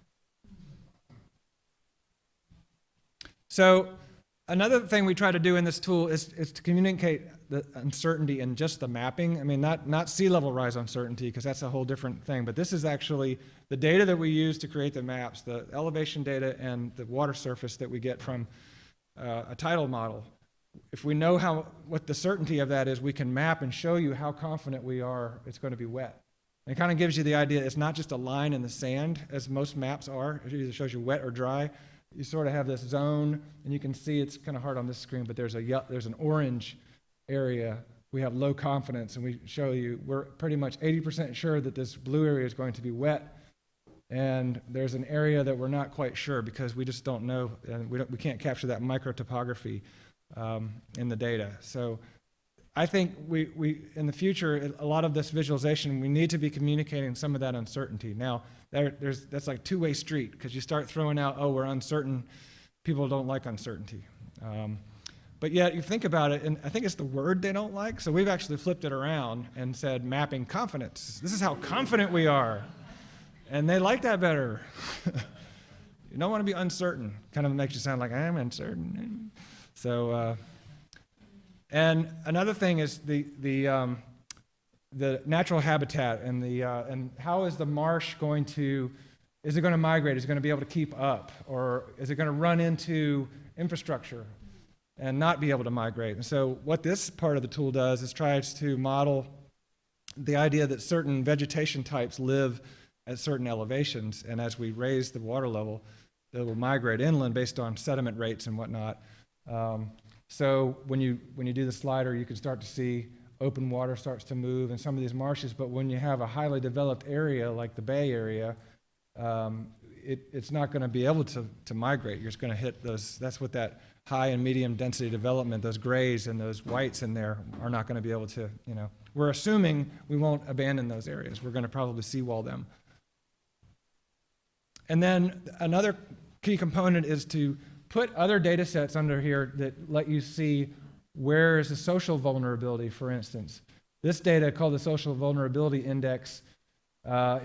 So another thing we try to do in this tool is to communicate the uncertainty in just the mapping. I mean, not sea level rise uncertainty, because that's a whole different thing, but this is actually the data that we use to create the maps, the elevation data and the water surface that we get from a tidal model. If we know what the certainty of that is, we can map and show you how confident we are it's going to be wet. And it kind of gives you the idea it's not just a line in the sand, as most maps are. It either shows you wet or dry. You sort of have this zone, and you can see it's kind of hard on this screen, but there's an orange area. We have low confidence, and we show you we're pretty much 80% sure that this blue area is going to be wet. And there's an area that we're not quite sure because we just don't know, and we can't capture that microtopography in the data. So I think we in the future, a lot of this visualization, we need to be communicating some of that uncertainty. Now, that's like two-way street, because you start throwing out, oh, we're uncertain. People don't like uncertainty. But yet, you think about it, and I think it's the word they don't like, so we've actually flipped it around and said mapping confidence. This is how confident we are. And they like that better. You don't want to be uncertain. Kind of makes you sound like, I'm uncertain. So, and another thing is the natural habitat and how is the marsh going to, is it going to migrate? Is it going to be able to keep up? Or is it going to run into infrastructure and not be able to migrate? And so what this part of the tool does is tries to model the idea that certain vegetation types live at certain elevations, and as we raise the water level, they will migrate inland based on sediment rates and whatnot. So when you do the slider, you can start to see open water starts to move in some of these marshes, but when you have a highly developed area like the Bay Area, it's not going to be able to migrate. You're just going to hit those, that's what that high and medium density development, those grays and those whites in there are not going to be able to, we're assuming we won't abandon those areas. We're going to probably seawall them. And then another key component is to put other data sets under here that let you see where is the social vulnerability, for instance. This data, called the Social Vulnerability Index,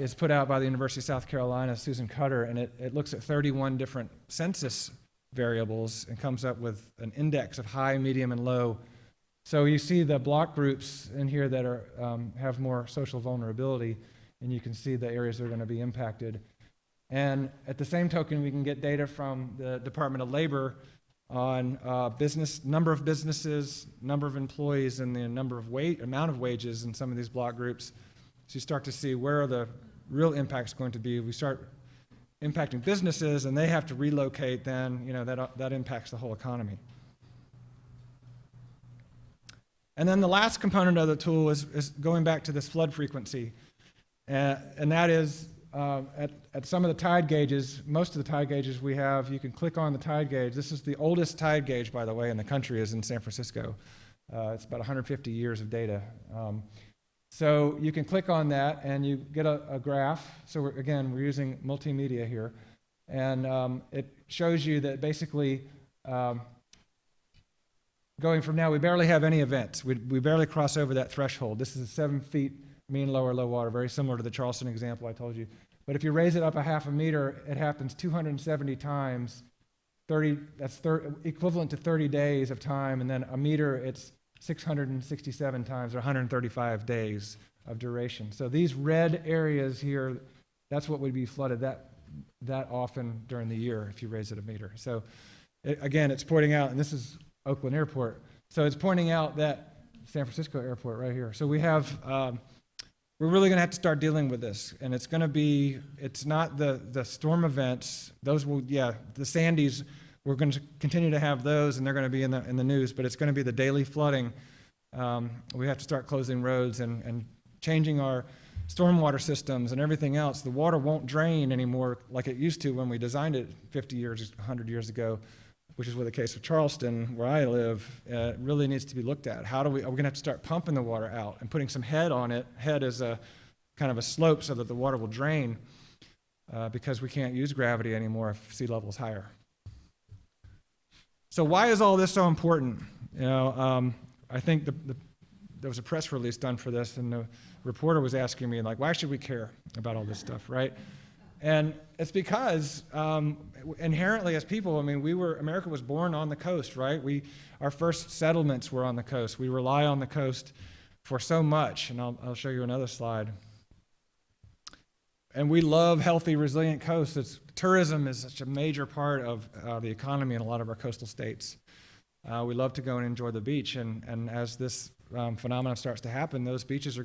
is put out by the University of South Carolina, Susan Cutter, and it looks at 31 different census variables and comes up with an index of high, medium, and low. So you see the block groups in here that are have more social vulnerability, and you can see the areas that are going to be impacted. And at the same token, we can get data from the Department of Labor on number of businesses, number of employees, and the amount of wages in some of these block groups. So you start to see where are the real impacts going to be. We start impacting businesses, and they have to relocate. Then that impacts the whole economy. And then the last component of the tool is going back to this flood frequency, and that is. At some of the tide gauges, most of the tide gauges we have, you can click on the tide gauge. This is the oldest tide gauge, by the way, in the country, is in San Francisco. It's about 150 years of data. So you can click on that, and you get a graph. So we're using multimedia here. And it shows you that basically going from now, we barely have any events. We barely cross over that threshold. This is 7 feet mean low or low water, very similar to the Charleston example I told you. But if you raise it up a half a meter, it happens 270 times, equivalent to 30 days of time, and then a meter, it's 667 times, or 135 days of duration. So these red areas here, that's what would be flooded. That that often during the year if you raise it a meter. So again, it's pointing out, and this is Oakland Airport, so it's pointing out that San Francisco Airport right here. So we have, we're really going to have to start dealing with this, and it's going to be, it's not the storm events. Those will, yeah, the Sandys, we're going to continue to have those, and they're going to be in the news, but it's going to be the daily flooding. We have to start closing roads and changing our stormwater systems and everything else. The water won't drain anymore like it used to when we designed it 50 years, 100 years ago, which is the case of Charleston, where I live. It really needs to be looked at. Are we going to have to start pumping the water out and putting some head on it? Head is a kind of a slope so that the water will drain, because we can't use gravity anymore if sea level is higher. So why is all this so important? I think there was a press release done for this, and the reporter was asking me, like, why should we care about all this stuff, right? And it's because inherently as people, I mean, America was born on the coast, right? Our first settlements were on the coast. We rely on the coast for so much, and I'll show you another slide. And we love healthy, resilient coasts. Tourism is such a major part of the economy in a lot of our coastal states. We love to go and enjoy the beach, and as this phenomenon starts to happen, those beaches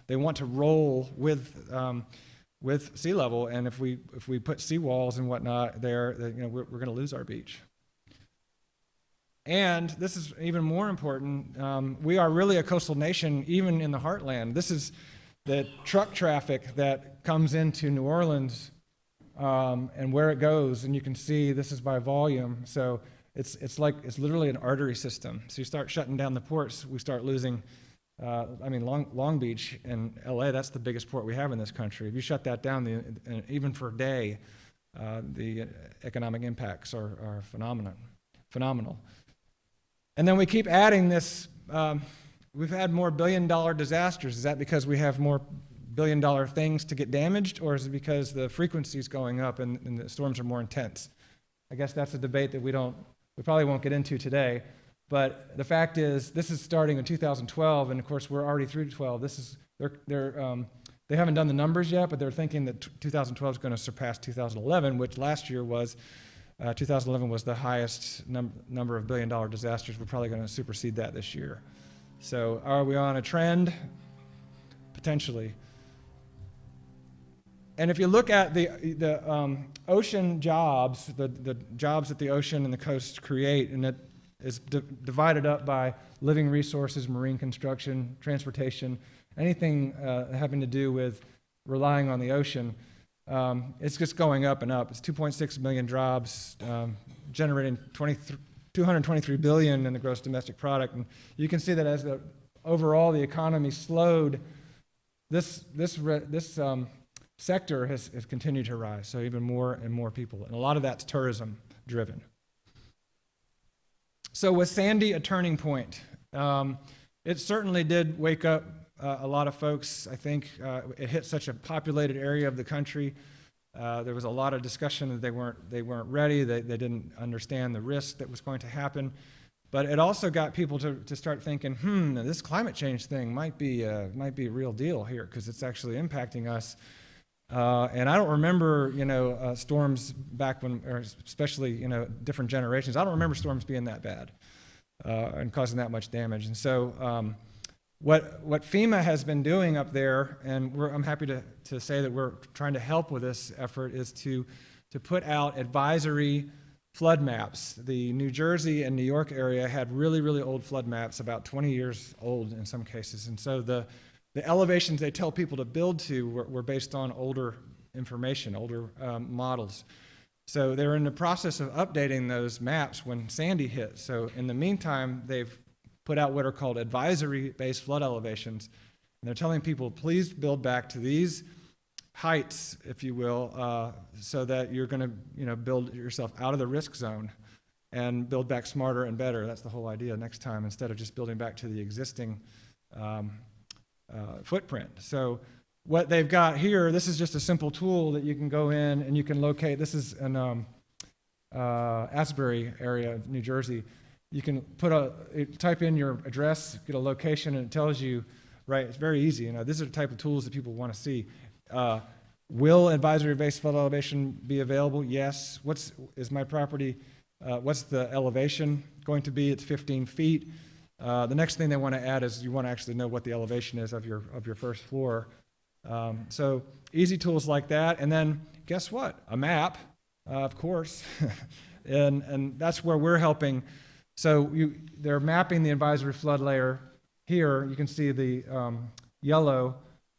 they want to roll with sea level, and if we put seawalls and whatnot there, we're going to lose our beach. And this is even more important. We are really a coastal nation, even in the heartland. This is the truck traffic that comes into New Orleans and where it goes, and you can see this is by volume. So it's literally an artery system. So you start shutting down the ports, we start losing. Long Beach and LA, that's the biggest port we have in this country. If you shut that down, even for a day, the economic impacts are phenomenal. And then we keep adding this. We've had more billion-dollar disasters. Is that because we have more billion-dollar things to get damaged, or is it because the frequency is going up and the storms are more intense? I guess that's a debate that we probably won't get into today. But the fact is, this is starting in 2012, and of course we're already through 12. They haven't done the numbers yet, but they're thinking that 2012 is going to surpass 2011, which last year was 2011 was the highest number of billion-dollar disasters. We're probably going to supersede that this year. So, are we on a trend? Potentially. And if you look at the ocean jobs, the jobs that the ocean and the coast create, and it is divided up by living resources, marine construction, transportation, anything having to do with relying on the ocean, it's just going up and up. It's 2.6 million jobs, generating $223 billion in the gross domestic product. And you can see that as overall the economy slowed, this sector has continued to rise. So even more and more people, and a lot of that's tourism driven. So was Sandy a turning point? It certainly did wake up a lot of folks. I think it hit such a populated area of the country. There was a lot of discussion that they weren't ready. They didn't understand the risk that was going to happen. But it also got people to start thinking, this climate change thing might be a real deal here, because it's actually impacting us. And I don't remember, storms back when, or especially, different generations. I don't remember storms being that bad and causing that much damage. And so, what FEMA has been doing up there, and I'm happy to say that we're trying to help with this effort, is to put out advisory flood maps. The New Jersey and New York area had really, really old flood maps, about 20 years old in some cases, and so the elevations they tell people to build to were based on older information, older models. So they're in the process of updating those maps when Sandy hit. So in the meantime, they've put out what are called advisory-based flood elevations. And they're telling people, please build back to these heights, if you will, so that you're going to build yourself out of the risk zone and build back smarter and better. That's the whole idea next time, instead of just building back to the existing footprint. So what they've got here, this is just a simple tool that you can go in and you can locate. This is an Asbury area of New Jersey. You can type in your address, get a location, and it tells you, right, it's very easy. These are the type of tools that people want to see. Will advisory-based flood elevation be available? Yes. Is my property, what's the elevation going to be? It's 15 feet. The next thing they want to add is you want to actually know what the elevation is of your first floor. So easy tools like that. And then guess what? A map, of course. and that's where we're helping. So they're mapping the advisory flood layer here. You can see the yellow.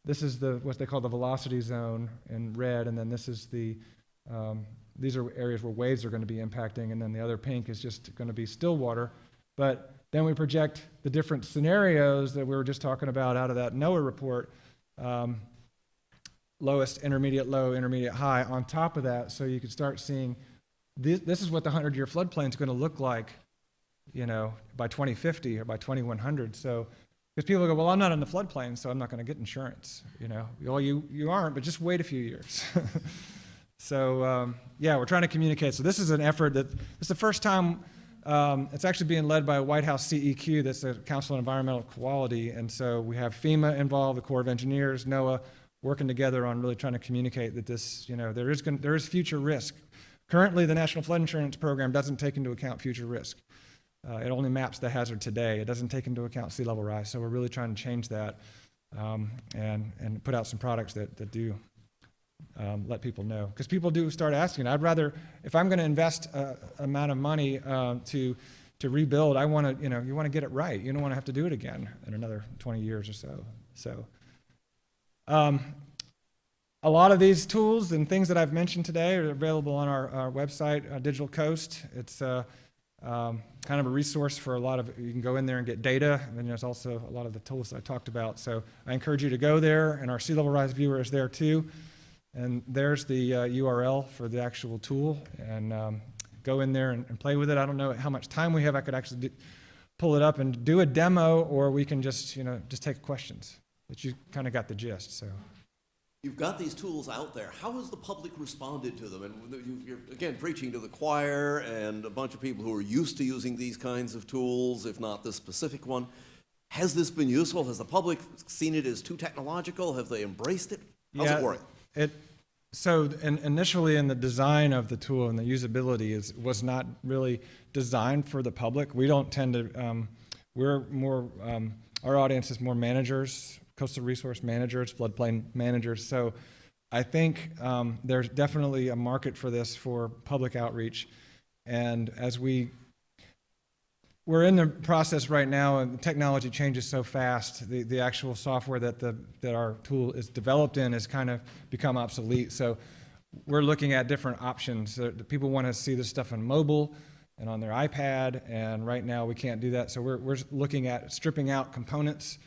This is what they call the velocity zone in red, and then this is these are areas where waves are going to be impacting, and then the other pink is just going to be still water. But then we project the different scenarios that we were just talking about out of that NOAA report, lowest, intermediate, low, intermediate, high on top of that, so you can start seeing this is what the 100-year floodplain is going to look like, by 2050 or by 2100. So, because people go, well, I'm not in the floodplain, so I'm not going to get insurance. Well, you aren't, but just wait a few years. So, yeah, we're trying to communicate. So this is an effort it's the first time it's actually being led by a White House CEQ, that's the Council on Environmental Quality. And so we have FEMA involved, the Corps of Engineers, NOAA, working together on really trying to communicate that this, there is future risk. Currently, the National Flood Insurance Program doesn't take into account future risk. It only maps the hazard today. It doesn't take into account sea level rise. So we're really trying to change that and put out some products that do let people know. Because people do start asking. I'd rather, if I'm going to invest an amount of money to rebuild, I want to, you want to get it right. You don't want to have to do it again in another 20 years or so. So a lot of these tools and things that I've mentioned today are available on our website, Digital Coast. It's kind of a resource for a lot of, you can go in there and get data, and then there's also a lot of the tools that I talked about. So I encourage you to go there, and our sea level rise viewer is there too. And there's the URL for the actual tool, and go in there and play with it. I don't know how much time we have. I could actually pull it up and do a demo, or we can just, just take questions. But you kind of got the gist, so. You've got these tools out there. How has the public responded to them? And you're, again, preaching to the choir and a bunch of people who are used to using these kinds of tools, if not this specific one. Has this been useful? Has the public seen it as too technological? Have they embraced it? How's it work? So initially in the design of the tool and the usability was not really designed for the public. We don't tend to, we're more, our audience is more managers, coastal resource managers, floodplain managers. So I think there's definitely a market for this for public outreach. And as we're in the process right now, and the technology changes so fast, the actual software that our tool is developed in has kind of become obsolete. So we're looking at different options. The people want to see this stuff on mobile and on their iPad, and right now we can't do that. So we're looking at stripping out components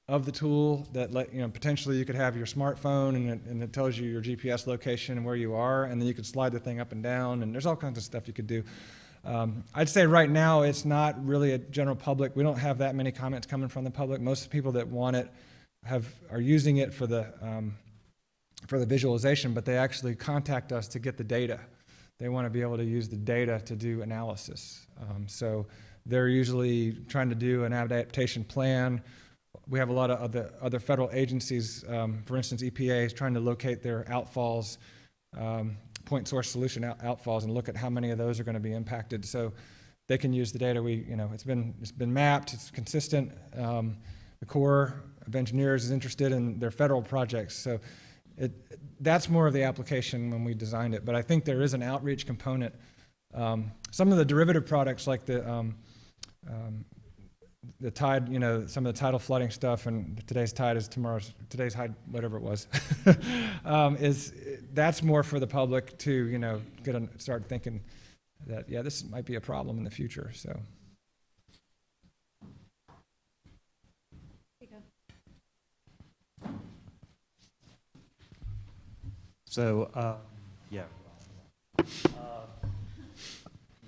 of the tool that potentially you could have your smartphone and it tells you your GPS location and where you are, and then you could slide the thing up and down, and there's all kinds of stuff you could do. I'd say right now it's not really a general public. We don't have that many comments coming from the public. Most people that want it are using it for the visualization, but they actually contact us to get the data. They want to be able to use the data to do analysis. So they're usually trying to do an adaptation plan. We have a lot of other federal agencies, for instance, EPA is trying to locate their outfalls, point source solution outfalls, and look at how many of those are going to be impacted. So they can use the data. It's been mapped. It's consistent. The Corps of Engineers is interested in their federal projects. So that's more of the application when we designed it. But I think there is an outreach component. Some of the derivative products like the tide, some of the tidal flooding stuff, and today's tide is today's tide, whatever it was, that's more for the public to, start thinking that, yeah, this might be a problem in the future, so. So,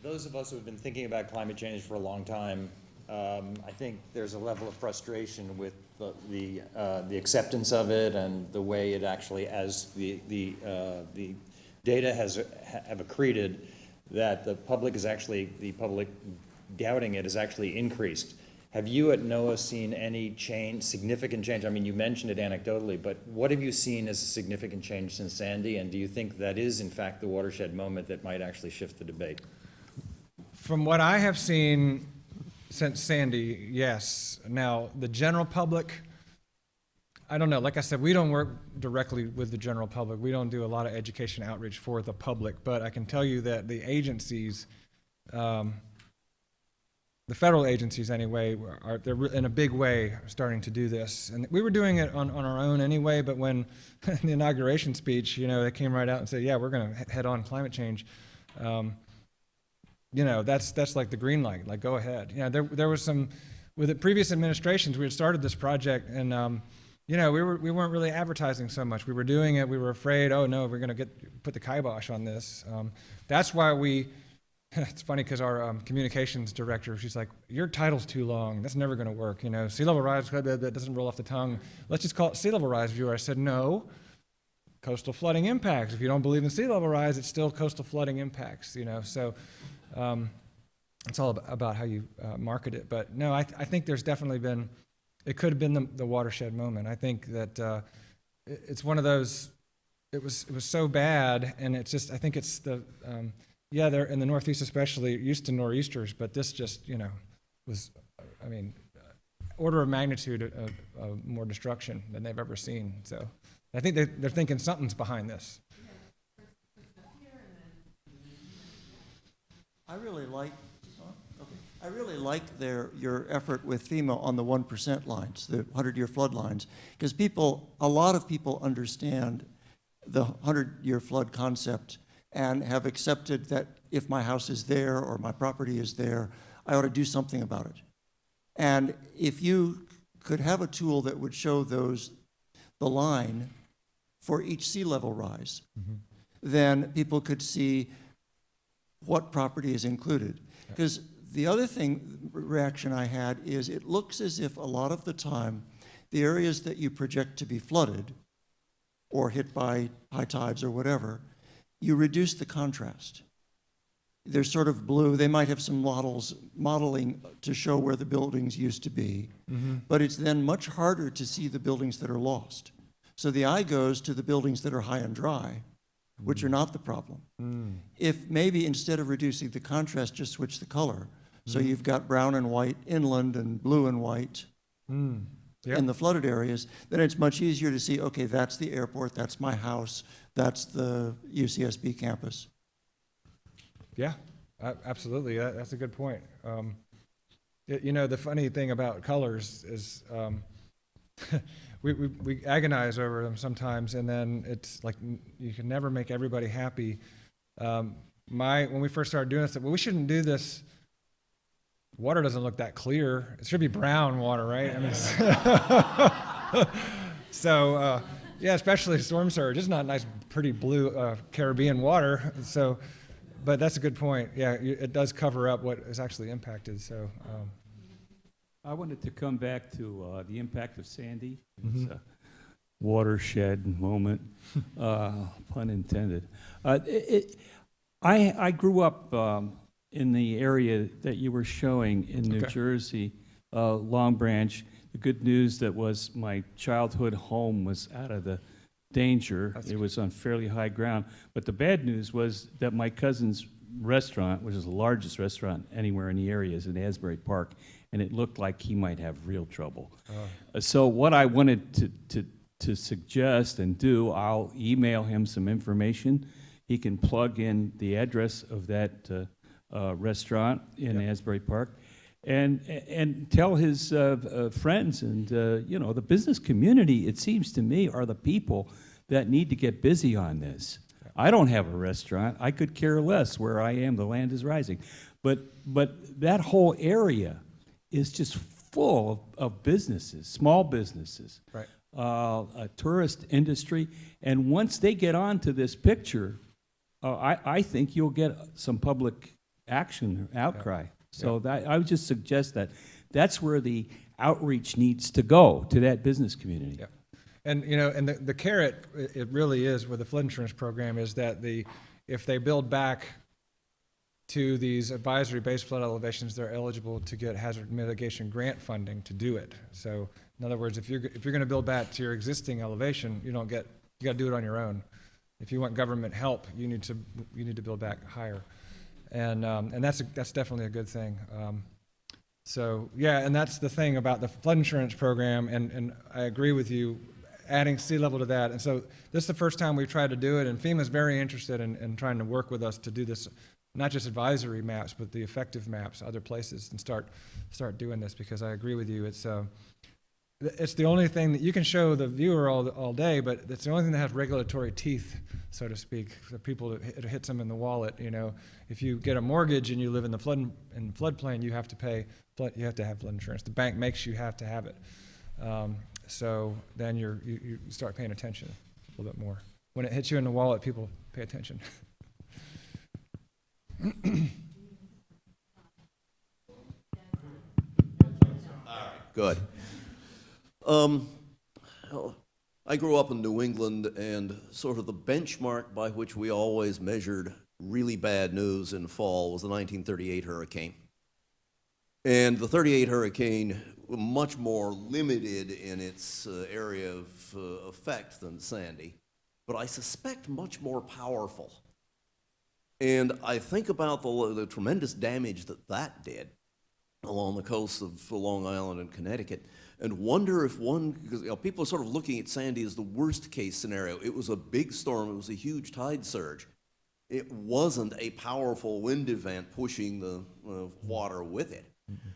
those of us who have been thinking about climate change for a long time, I think there's a level of frustration with the acceptance of it and the way it actually, as the data have accreted, that the public doubting it has actually increased. Have you at NOAA seen any change, significant change? I mean, you mentioned it anecdotally, but what have you seen as a significant change since Sandy? And do you think that is, in fact, the watershed moment that might actually shift the debate? From what I have seen since Sandy, yes. Now, the general public, I don't know. Like I said, we don't work directly with the general public. We don't do a lot of education outreach for the public. But I can tell you that the agencies, the federal agencies anyway, they're in a big way starting to do this. And we were doing it on our own anyway, but when in the inauguration speech, they came right out and said, yeah, we're going to head on climate change. That's like the green light, like go ahead. There was some, with the previous administrations, we had started this project and, we weren't really advertising so much. We were doing it, we were afraid, oh no, we're going to put the kibosh on this. That's why it's funny because our communications director, she's like, your title's too long. That's never going to work. Sea level rise, that doesn't roll off the tongue. Let's just call it sea level rise viewer. I said, no, coastal flooding impacts. If you don't believe in sea level rise, it's still coastal flooding impacts, So it's all about how you market it. But no, I think there's definitely been, it could have been the watershed moment. I think that it's one of those, it was so bad, and it's just, I think it's the, they're in the Northeast especially, used to nor'easters, but this just, was, order of magnitude of more destruction than they've ever seen. So I think they're thinking something's behind this. I really like your effort with FEMA on the 1% lines, the 100-year flood lines, because a lot of people understand the 100-year flood concept and have accepted that if my house is there or my property is there, I ought to do something about it. And if you could have a tool that would show the line for each sea level rise, then people could see what property is included. Because the other reaction I had is it looks as if a lot of the time, the areas that you project to be flooded or hit by high tides or whatever, you reduce the contrast. They're sort of blue. They might have some modeling to show where the buildings used to be, but it's then much harder to see the buildings that are lost. So the eye goes to the buildings that are high and dry, which are not the problem. If maybe instead of reducing the contrast, just switch the color. So you've got brown and white inland and blue and white in the flooded areas, then it's much easier to see, okay, that's the airport, that's my house, that's the UCSB campus. Yeah, absolutely. That's a good point. The funny thing about colors is we agonize over them sometimes, and then it's like you can never make everybody happy. When we first started doing this, I said, well, we shouldn't do this. Water doesn't look that clear. It should be brown water, right? Especially storm surge. It's not nice, pretty blue Caribbean water. So, but that's a good point. Yeah, it does cover up what is actually impacted. So. I wanted to come back to the impact of Sandy. It's a watershed moment, pun intended. I grew up in the area that you were showing in New Jersey, Long Branch. The good news that was my childhood home was out of the danger. It was on fairly high ground. But the bad news was that my cousin's restaurant, which is the largest restaurant anywhere in the area, is in Asbury Park, and it looked like he might have real trouble. So what I wanted to suggest and do, I'll email him some information. He can plug in the address of that restaurant in Asbury Park, and tell his friends and the business community. It seems to me are the people that need to get busy on this. I don't have a restaurant. I could care less where I am. The land is rising, but that whole area is just full of businesses, small businesses, right. A tourist industry, and once they get onto this picture, I think you'll get some public action, outcry. So that I would just suggest that's where the outreach needs to go, to that business community. Yeah. And and the carrot, it really is with the flood insurance program, is that if they build back to these advisory-based flood elevations, they're eligible to get hazard mitigation grant funding to do it. So, in other words, if you're going to build back to your existing elevation, you got to do it on your own. If you want government help, you need to build back higher, and that's definitely a good thing. So yeah, and that's the thing about the flood insurance program, and I agree with you, adding sea level to that. And so this is the first time we've tried to do it, and FEMA's very interested in trying to work with us to do this, not just advisory maps, but the effective maps, other places, and start doing this, because I agree with you. It's the only thing that you can show the viewer all day, but it's the only thing that has regulatory teeth, so to speak, for people it hits them in the wallet. If you get a mortgage and you live in the floodplain, you have to have flood insurance. The bank makes you have to have it. So then you start paying attention a little bit more. When it hits you in the wallet, people pay attention. Good. I grew up in New England, and sort of the benchmark by which we always measured really bad news in fall was the 1938 hurricane. And the 38 hurricane was much more limited in its area of effect than Sandy, but I suspect much more powerful. And I think about the tremendous damage that did along the coast of Long Island and Connecticut, and wonder if because people are sort of looking at Sandy as the worst case scenario. It was a big storm, it was a huge tide surge. It wasn't a powerful wind event pushing the water with it. Mm-hmm.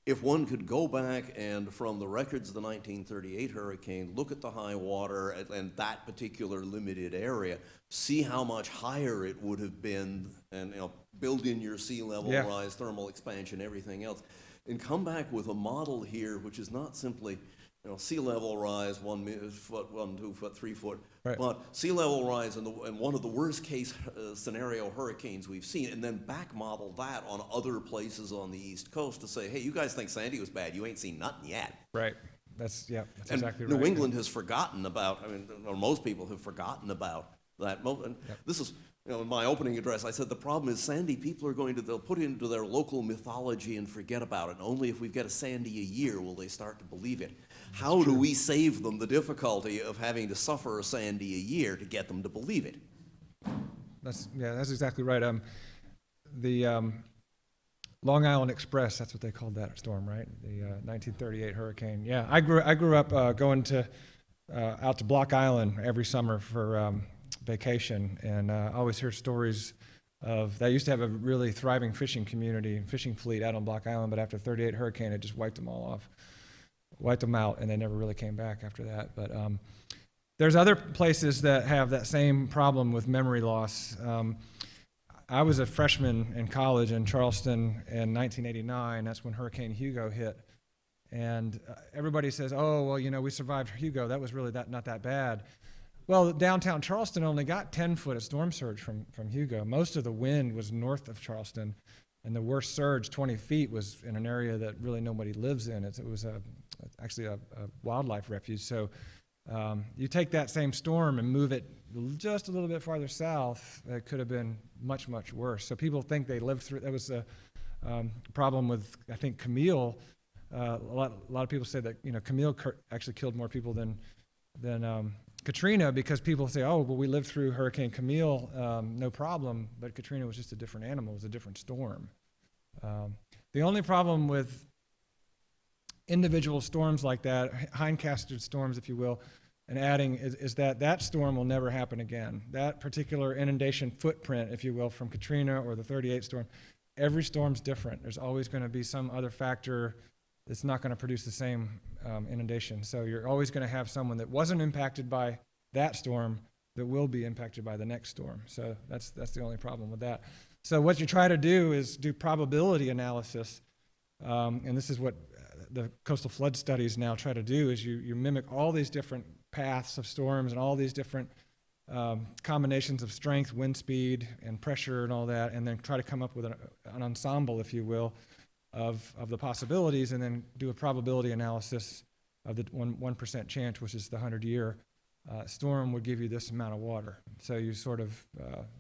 If one could go back and, from the records of the 1938 hurricane, look at the high water and that particular limited area, see how much higher it would have been, and build in your sea level rise, thermal expansion, everything else, and come back with a model here which is not simply sea level rise 1 foot, 1, 2 foot, 3 foot, right, but sea level rise in one of the worst case scenario hurricanes we've seen, and then back model that on other places on the East Coast to say, hey, you guys think Sandy was bad, you ain't seen nothing yet. Right. That's exactly right. New England has forgotten about, or most people have forgotten about that moment. Yep. This is, in my opening address, I said the problem is Sandy, people are they'll put it into their local mythology and forget about it. And only if we get a Sandy a year will they start to believe it. How do we save them the difficulty of having to suffer a Sandy a year to get them to believe it? That's exactly right. The Long Island Express, that's what they called that storm, right? The 1938 hurricane. Yeah, I grew up going out to Block Island every summer for vacation, and I always hear stories of, they used to have a really thriving fishing community, fishing fleet out on Block Island, but after the 38 hurricane, it just wiped them out, and they never really came back after that. But there's other places that have that same problem with memory loss. I was a freshman in college in Charleston in 1989. That's when Hurricane Hugo hit. And everybody says, oh, well, we survived Hugo. That was really not that bad. Well, downtown Charleston only got 10 foot of storm surge from Hugo. Most of the wind was north of Charleston, and the worst surge, 20 feet, was in an area that really nobody lives in. It was actually a wildlife refuge. So you take that same storm and move it just a little bit farther south, it could have been much, much worse. So people think they lived through. That was a problem with, I think, Camille. A lot of people say that Camille actually killed more people than Katrina, because people say, oh, well, we lived through Hurricane Camille, no problem, but Katrina was just a different animal, it was a different storm. The only problem with individual storms like that, hindcasted storms, if you will, and adding is that storm will never happen again. That particular inundation footprint, if you will, from Katrina or the 38 storm, every storm's different. There's always going to be some other factor that's not going to produce the same inundation. So you're always going to have someone that wasn't impacted by that storm that will be impacted by the next storm. So that's the only problem with that. So what you try to do is do probability analysis, and this is what the coastal flood studies now try to do, is you mimic all these different paths of storms and all these different combinations of strength, wind speed, and pressure and all that, and then try to come up with an ensemble, if you will, of the possibilities, and then do a probability analysis of the 1% chance, which is the 100-year storm would give you this amount of water. So you sort of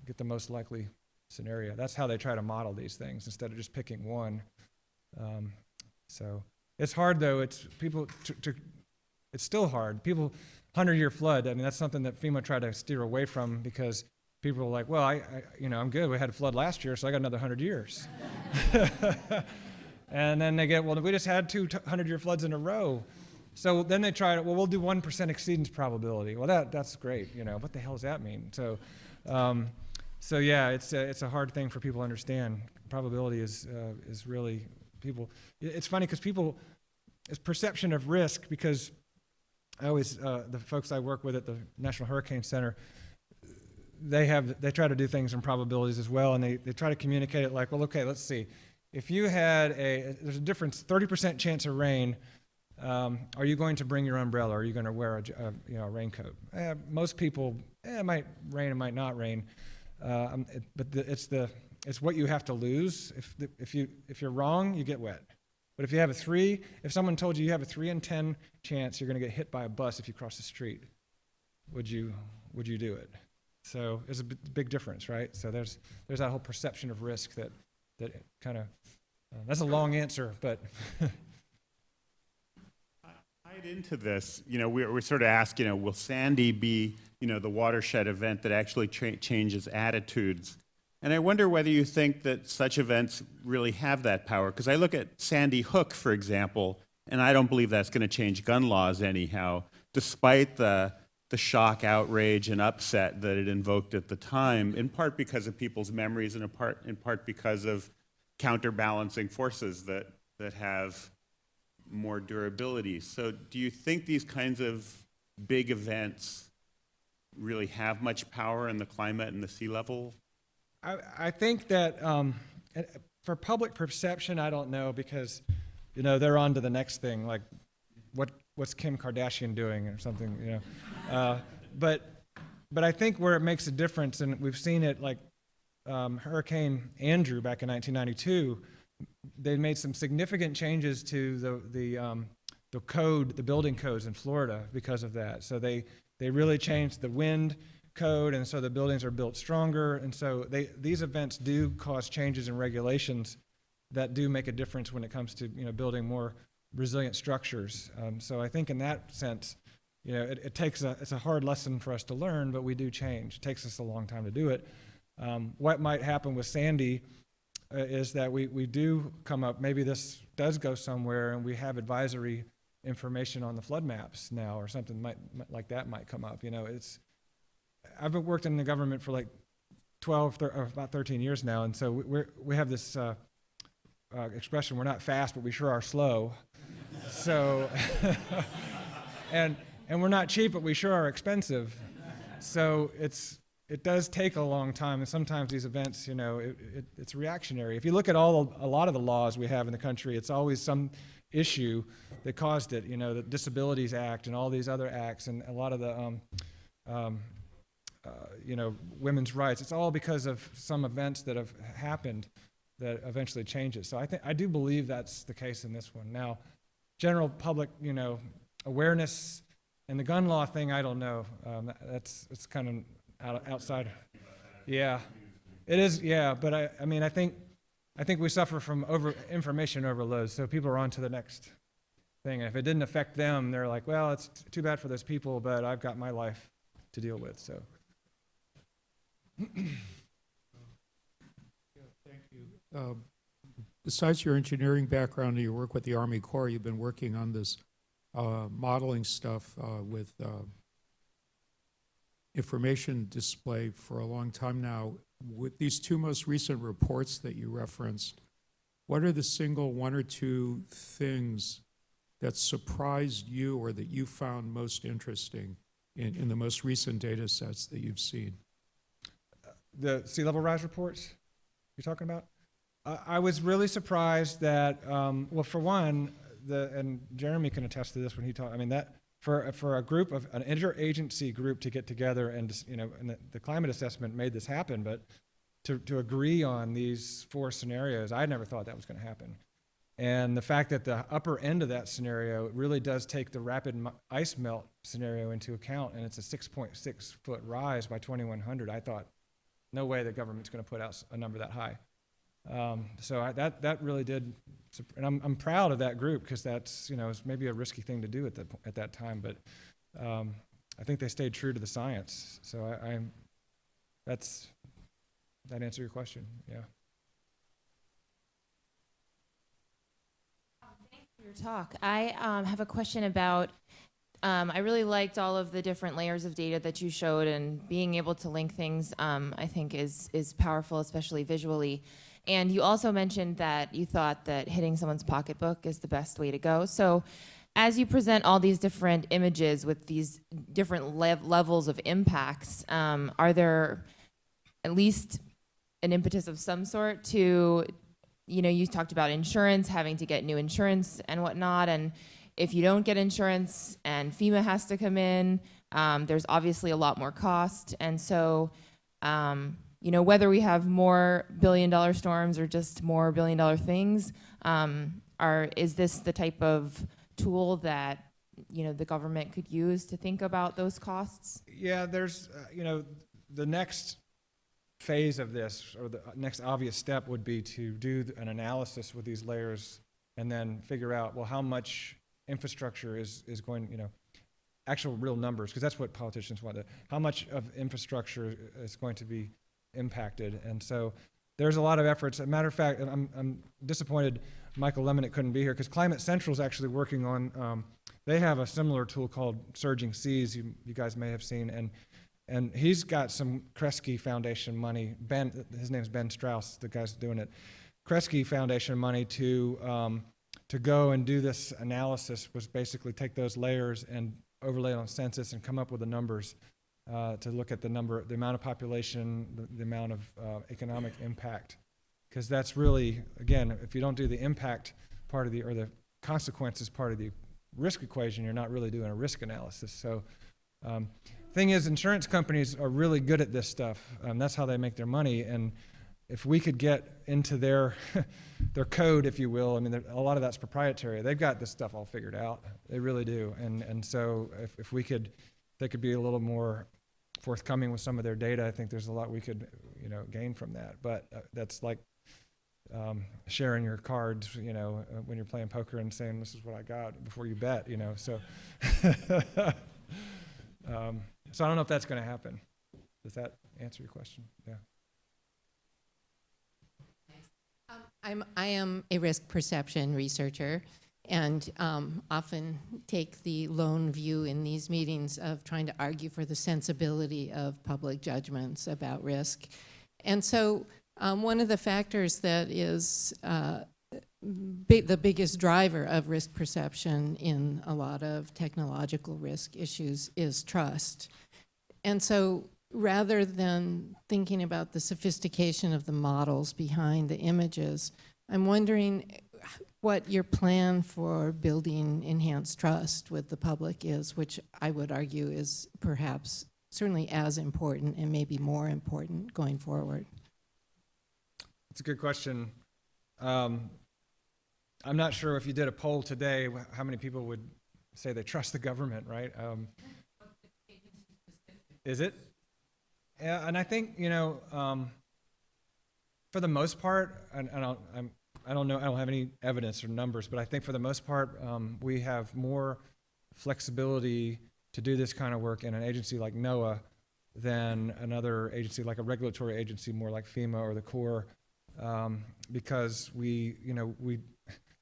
get the most likely scenario. That's how they try to model these things instead of just picking one. So it's hard though. It's people it's still hard. People, 100-year flood. I mean, that's something that FEMA tried to steer away from because people are like, well, I'm good. We had a flood last year, so I got another 100 years. And then they get, well, we just had 2 100-year floods in a row. So then they try to, well, we'll do 1% exceedance probability. Well, that's great. What the hell does that mean? So, yeah, it's a hard thing for people to understand. Probability is really people. It's funny because people, it's perception of risk because I always the folks I work with at the National Hurricane Center, they try to do things in probabilities as well, and they try to communicate it like, well, okay, let's see. If you had there's a difference, 30% chance of rain, are you going to bring your umbrella? Are you going to wear a raincoat? Most people, it might rain, it might not rain, but it's what you have to lose. If you're wrong, you get wet. But if you have if someone told you have a 3 in 10 chance you're going to get hit by a bus if you cross the street, would you do it? So there's a big difference, right? So there's that whole perception of risk that kind of, that's a long answer, but. Tied into this, we're sort of asked, will Sandy be, the watershed event that actually changes attitudes? And I wonder whether you think that such events really have that power. Because I look at Sandy Hook, for example, and I don't believe that's going to change gun laws anyhow, despite the shock, outrage, and upset that it invoked at the time, in part because of people's memories and in part because of counterbalancing forces that have more durability. So do you think these kinds of big events really have much power in the climate and the sea level? I think that for public perception, I don't know because, they're on to the next thing, like what's Kim Kardashian doing or something, But I think where it makes a difference, and we've seen it like Hurricane Andrew back in 1992, they made some significant changes to the code, the building codes in Florida because of that. So they really changed the wind code, and so the buildings are built stronger. And so these events do cause changes in regulations that do make a difference when it comes to building more resilient structures. So I think in that sense, it's a hard lesson for us to learn, but we do change. It takes us a long time to do it. What might happen with Sandy is that we do come up, maybe this does go somewhere and we have advisory information on the flood maps now or something like that might come up. I've worked in the government for like 12 or about 13 years now, and so we have this expression, we're not fast, but we sure are slow. So, and we're not cheap, but we sure are expensive. So it does take a long time, and sometimes these events, it's reactionary. If you look at a lot of the laws we have in the country, it's always some issue that caused it. The Disabilities Act and all these other acts, and a lot of the women's rights. It's all because of some events that have happened that eventually change it. So I do believe that's the case in this one. Now, general public, awareness and the gun law thing, I don't know. It's kind of outside. Yeah, it is. Yeah, but I think we suffer from information overload. So people are on to the next thing. And if it didn't affect them, they're like, well, it's too bad for those people, but I've got my life to deal with. So. Thank you. Besides your engineering background and your work with the Army Corps, you've been working on this modeling stuff with information display for a long time now. With these 2 most recent reports that you referenced, what are the single 1 or 2 things that surprised you or that you found most interesting in the most recent data sets that you've seen? The sea level rise reports you're talking about? I was really surprised that, well, for one, and Jeremy can attest to this when he talked, that for a group of an interagency group to get together and the climate assessment made this happen, but to agree on these 4 scenarios, I never thought that was going to happen. And the fact that the upper end of that scenario really does take the rapid ice melt scenario into account, and it's a 6.6 foot rise by 2100, I thought no way the government's going to put out a number that high. That really did, and I'm proud of that group, because that's, it's maybe a risky thing to do at that time, but I think they stayed true to the science. So that answer your question, yeah. Thanks for your talk. I have a question about, I really liked all of the different layers of data that you showed, and being able to link things, I think is powerful, especially visually. And you also mentioned that you thought that hitting someone's pocketbook is the best way to go. So as you present all these different images with these different levels of impacts, are there at least an impetus of some sort to, you talked about insurance, having to get new insurance and whatnot, and if you don't get insurance and FEMA has to come in, there's obviously a lot more cost. And so, whether we have more billion-dollar storms or just more billion-dollar things, is this the type of tool that, the government could use to think about those costs? Yeah, there's, the next phase of this, or the next obvious step, would be to do an analysis with these layers and then figure out, well, how much infrastructure is going, actual real numbers, because that's what politicians want. How much of infrastructure is going to be impacted? And so there's a lot of efforts. As a matter of fact, I'm disappointed Michael Lemonnick couldn't be here, because Climate Central is actually working on, they have a similar tool called Surging Seas, you guys may have seen, and he's got some Kresge Foundation money. His name's Ben Strauss, the guy's doing it. Kresge Foundation money to go and do this analysis, was basically take those layers and overlay it on census and come up with the numbers to look at the amount of population, the amount of economic impact. Because that's really, again, if you don't do the impact part of or the consequences part of the risk equation, you're not really doing a risk analysis. So thing is, insurance companies are really good at this stuff. That's how they make their money. And if we could get into their their code, if you will, I mean, a lot of that's proprietary. They've got this stuff all figured out. They really do. And so if they could be a little more forthcoming with some of their data, I think there's a lot we could, gain from that. But that's like sharing your cards, when you're playing poker and saying, this is what I got before you bet, so. So I don't know if that's going to happen. Does that answer your question? Yeah. I am a risk perception researcher, and often take the lone view in these meetings of trying to argue for the sensibility of public judgments about risk. And so one of the factors that is the biggest driver of risk perception in a lot of technological risk issues is trust. And so rather than thinking about the sophistication of the models behind the images, I'm wondering what your plan for building enhanced trust with the public is, which I would argue is perhaps certainly as important and maybe more important going forward. That's a good question. I'm not sure if you did a poll today, how many people would say they trust the government, right? Is it? Yeah, and I think, for the most part, I don't know, I don't have any evidence or numbers, but I think for the most part, we have more flexibility to do this kind of work in an agency like NOAA than another agency, like a regulatory agency, more like FEMA or the Corps, because the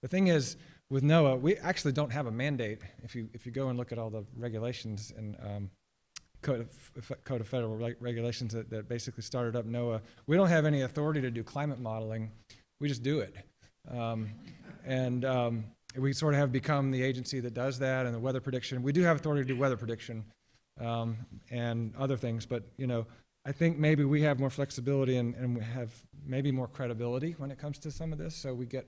thing is, with NOAA, we actually don't have a mandate. If you go and look at all the regulations and Code of Federal Regulations that basically started up NOAA, we don't have any authority to do climate modeling. We just do it. We sort of have become the agency that does that, and the weather prediction. We do have authority to do weather prediction and other things, but I think maybe we have more flexibility and we have maybe more credibility when it comes to some of this. So we get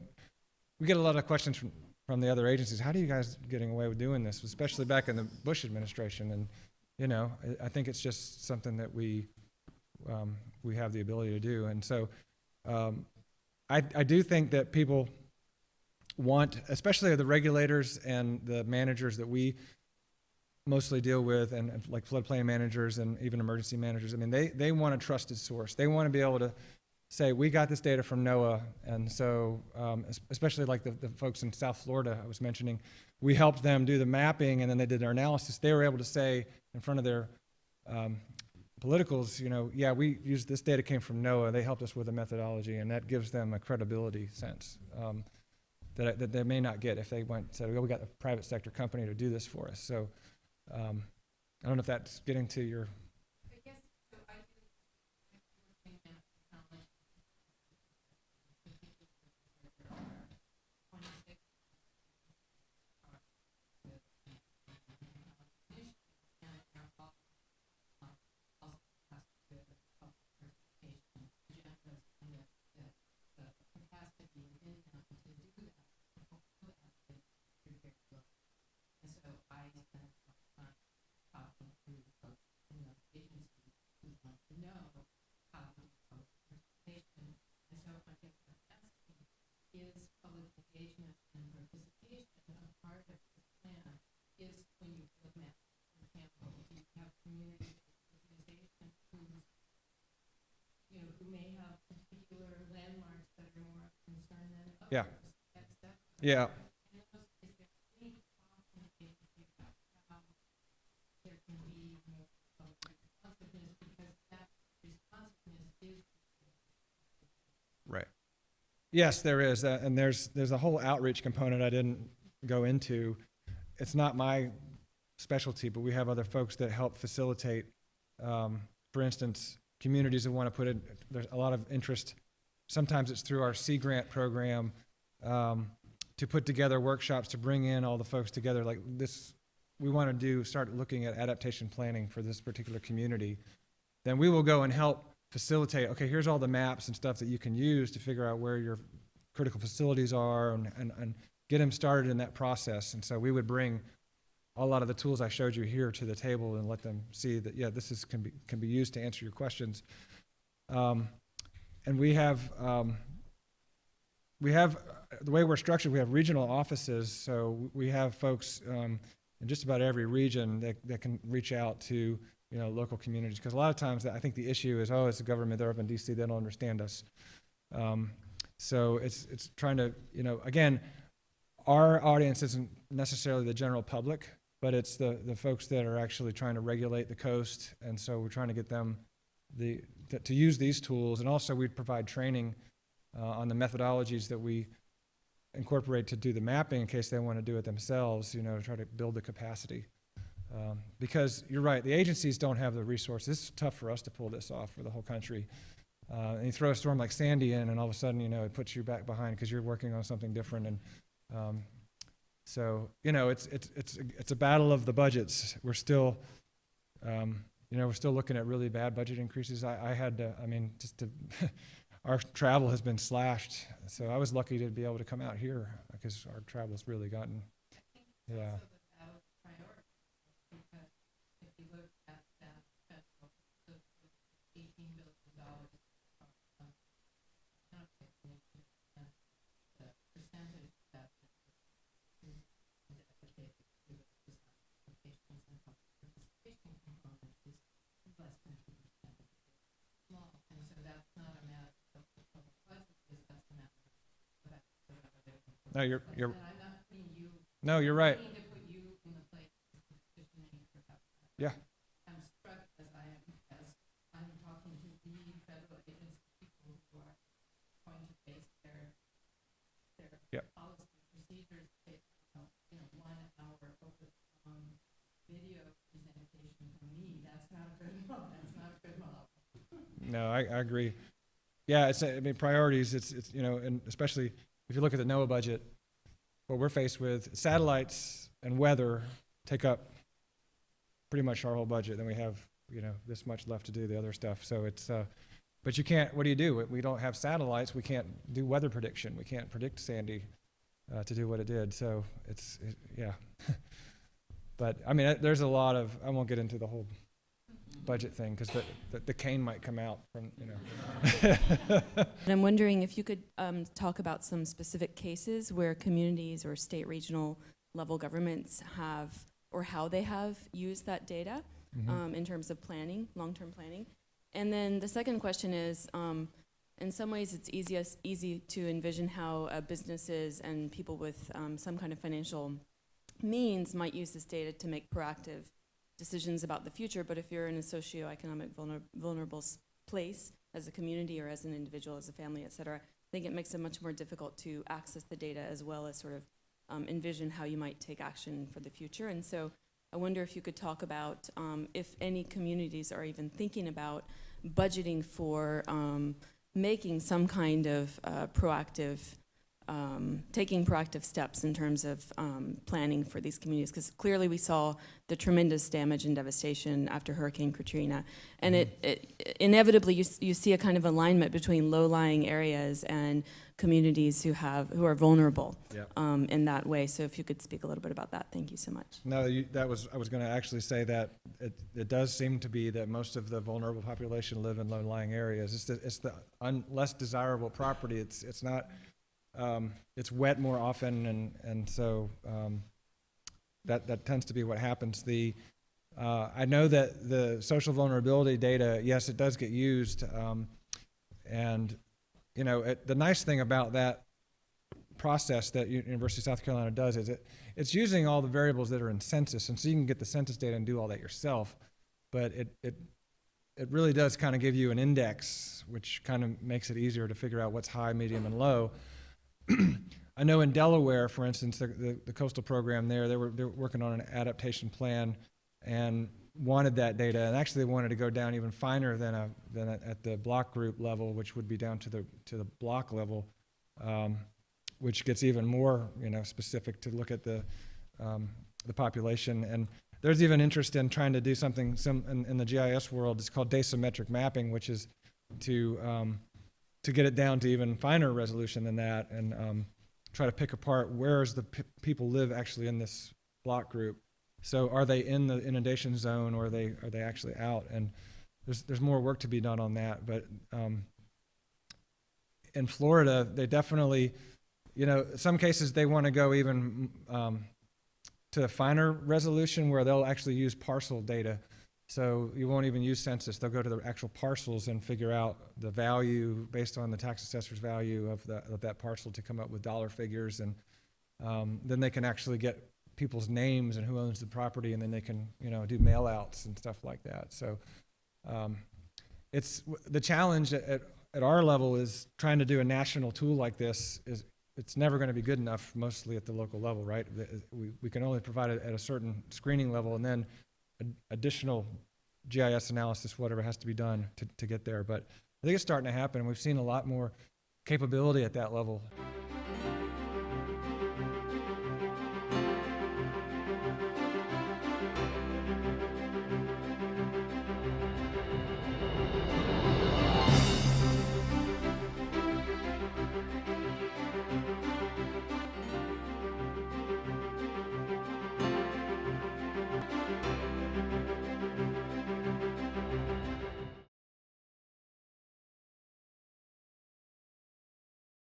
a lot of questions from the other agencies. How do you guys getting away with doing this, especially back in the Bush administration? And I think it's just something that we have the ability to do. And so I do think that people want, especially the regulators and the managers that we mostly deal with, and like floodplain managers and even emergency managers, I mean, they want a trusted source. They want to be able to say, we got this data from NOAA, and so especially like the folks in South Florida I was mentioning, we helped them do the mapping, and then they did their analysis. They were able to say in front of their politicals, yeah, we used this data came from NOAA. They helped us with the methodology, and that gives them a credibility sense that they may not get if they went and said, well, we got a private sector company to do this for us. So I don't know if that's getting to your. Yeah. Yeah. Right. Yes, there is, and there's a whole outreach component I didn't go into. It's not my specialty, but we have other folks that help facilitate. For instance, communities that want to put in. There's a lot of interest. Sometimes it's through our Sea Grant program to put together workshops to bring in all the folks together. Like this, we want to start looking at adaptation planning for this particular community. Then we will go and help facilitate, okay, here's all the maps and stuff that you can use to figure out where your critical facilities are and get them started in that process. And so we would bring a lot of the tools I showed you here to the table and let them see that, yeah, this can be used to answer your questions. And we have the way we're structured, we have regional offices, so we have folks in just about every region that can reach out to local communities, because a lot of times I think the issue is, it's the government, they're up in DC, they don't understand us. So it's trying to, again, our audience isn't necessarily the general public, but it's the folks that are actually trying to regulate the coast, and so we're trying to get them to use these tools, and also we provide training on the methodologies that we incorporate to do the mapping in case they want to do it themselves, to try to build the capacity. Because you're right, the agencies don't have the resources. It's tough for us to pull this off for the whole country. And you throw a storm like Sandy in, and all of a sudden, it puts you back behind because you're working on something different. And so, it's a battle of the budgets. We're still, we're still looking at really bad budget increases. I had to, our travel has been slashed. So I was lucky to be able to come out here because our travel's really gotten, yeah. No, you're no, you're right. Yeah. I'm struck as I'm talking to the federal agency people who are going to base their policy procedures based on 1 hour over video presentation from me. That's not a good model. That's not a good model. No, I agree. Yeah, priorities. It's and especially if you look at the NOAA budget, what we're faced with, satellites and weather take up pretty much our whole budget. Then we have, this much left to do the other stuff. So it's, but you can't, what do? We don't have satellites. We can't do weather prediction. We can't predict Sandy to do what it did. So yeah. But there's a lot of, I won't get into the whole budget thing because the cane might come out from, And I'm wondering if you could talk about some specific cases where communities or state regional level governments have or how they have used that data in terms of planning, long-term planning. And then the second question is, in some ways it's easy to envision how businesses and people with some kind of financial means might use this data to make proactive decisions about the future. But if you're in a socioeconomic vulnerable place as a community or as an individual, as a family, et cetera, I think it makes it much more difficult to access the data as well as sort of envision how you might take action for the future. And so I wonder if you could talk about if any communities are even thinking about budgeting for making some kind of taking proactive steps in terms of planning for these communities, because clearly we saw the tremendous damage and devastation after Hurricane Katrina, and it inevitably you see a kind of alignment between low-lying areas and communities who are vulnerable in that way. So if you could speak a little bit about that, thank you so much. No, I was going to actually say that it does seem to be that most of the vulnerable population live in low-lying areas. It's the less desirable property. It's not. It's wet more often, and so that tends to be what happens. I know that the social vulnerability data, yes, it does get used, and you know, the nice thing about that process that University of South Carolina does is it's using all the variables that are in census, and so you can get the census data and do all that yourself, but it really does kind of give you an index, which kind of makes it easier to figure out what's high, medium, and low. I know in Delaware, for instance, the coastal program there, they're working on an adaptation plan and wanted that data, and actually they wanted to go down even finer than at the block group level, which would be down to the block level, which gets even more specific to look at the population. And there's even interest in trying to do something in the GIS world. It's called asymmetric mapping, which is to get it down to even finer resolution than that, and try to pick apart where's the people live actually in this block group. So are they in the inundation zone, or are they actually out? And there's more work to be done on that. But in Florida, they definitely, some cases they want to go even to a finer resolution where they'll actually use parcel data. So you won't even use census. They'll go to the actual parcels and figure out the value based on the tax assessor's value of that parcel to come up with dollar figures. And then they can actually get people's names and who owns the property, and then they can do mail outs and stuff like that. So it's the challenge at our level is trying to do a national tool like this it's never going to be good enough, mostly at the local level, right? We can only provide it at a certain screening level, and then additional GIS analysis, whatever has to be done to get there. But I think it's starting to happen. We've seen a lot more capability at that level.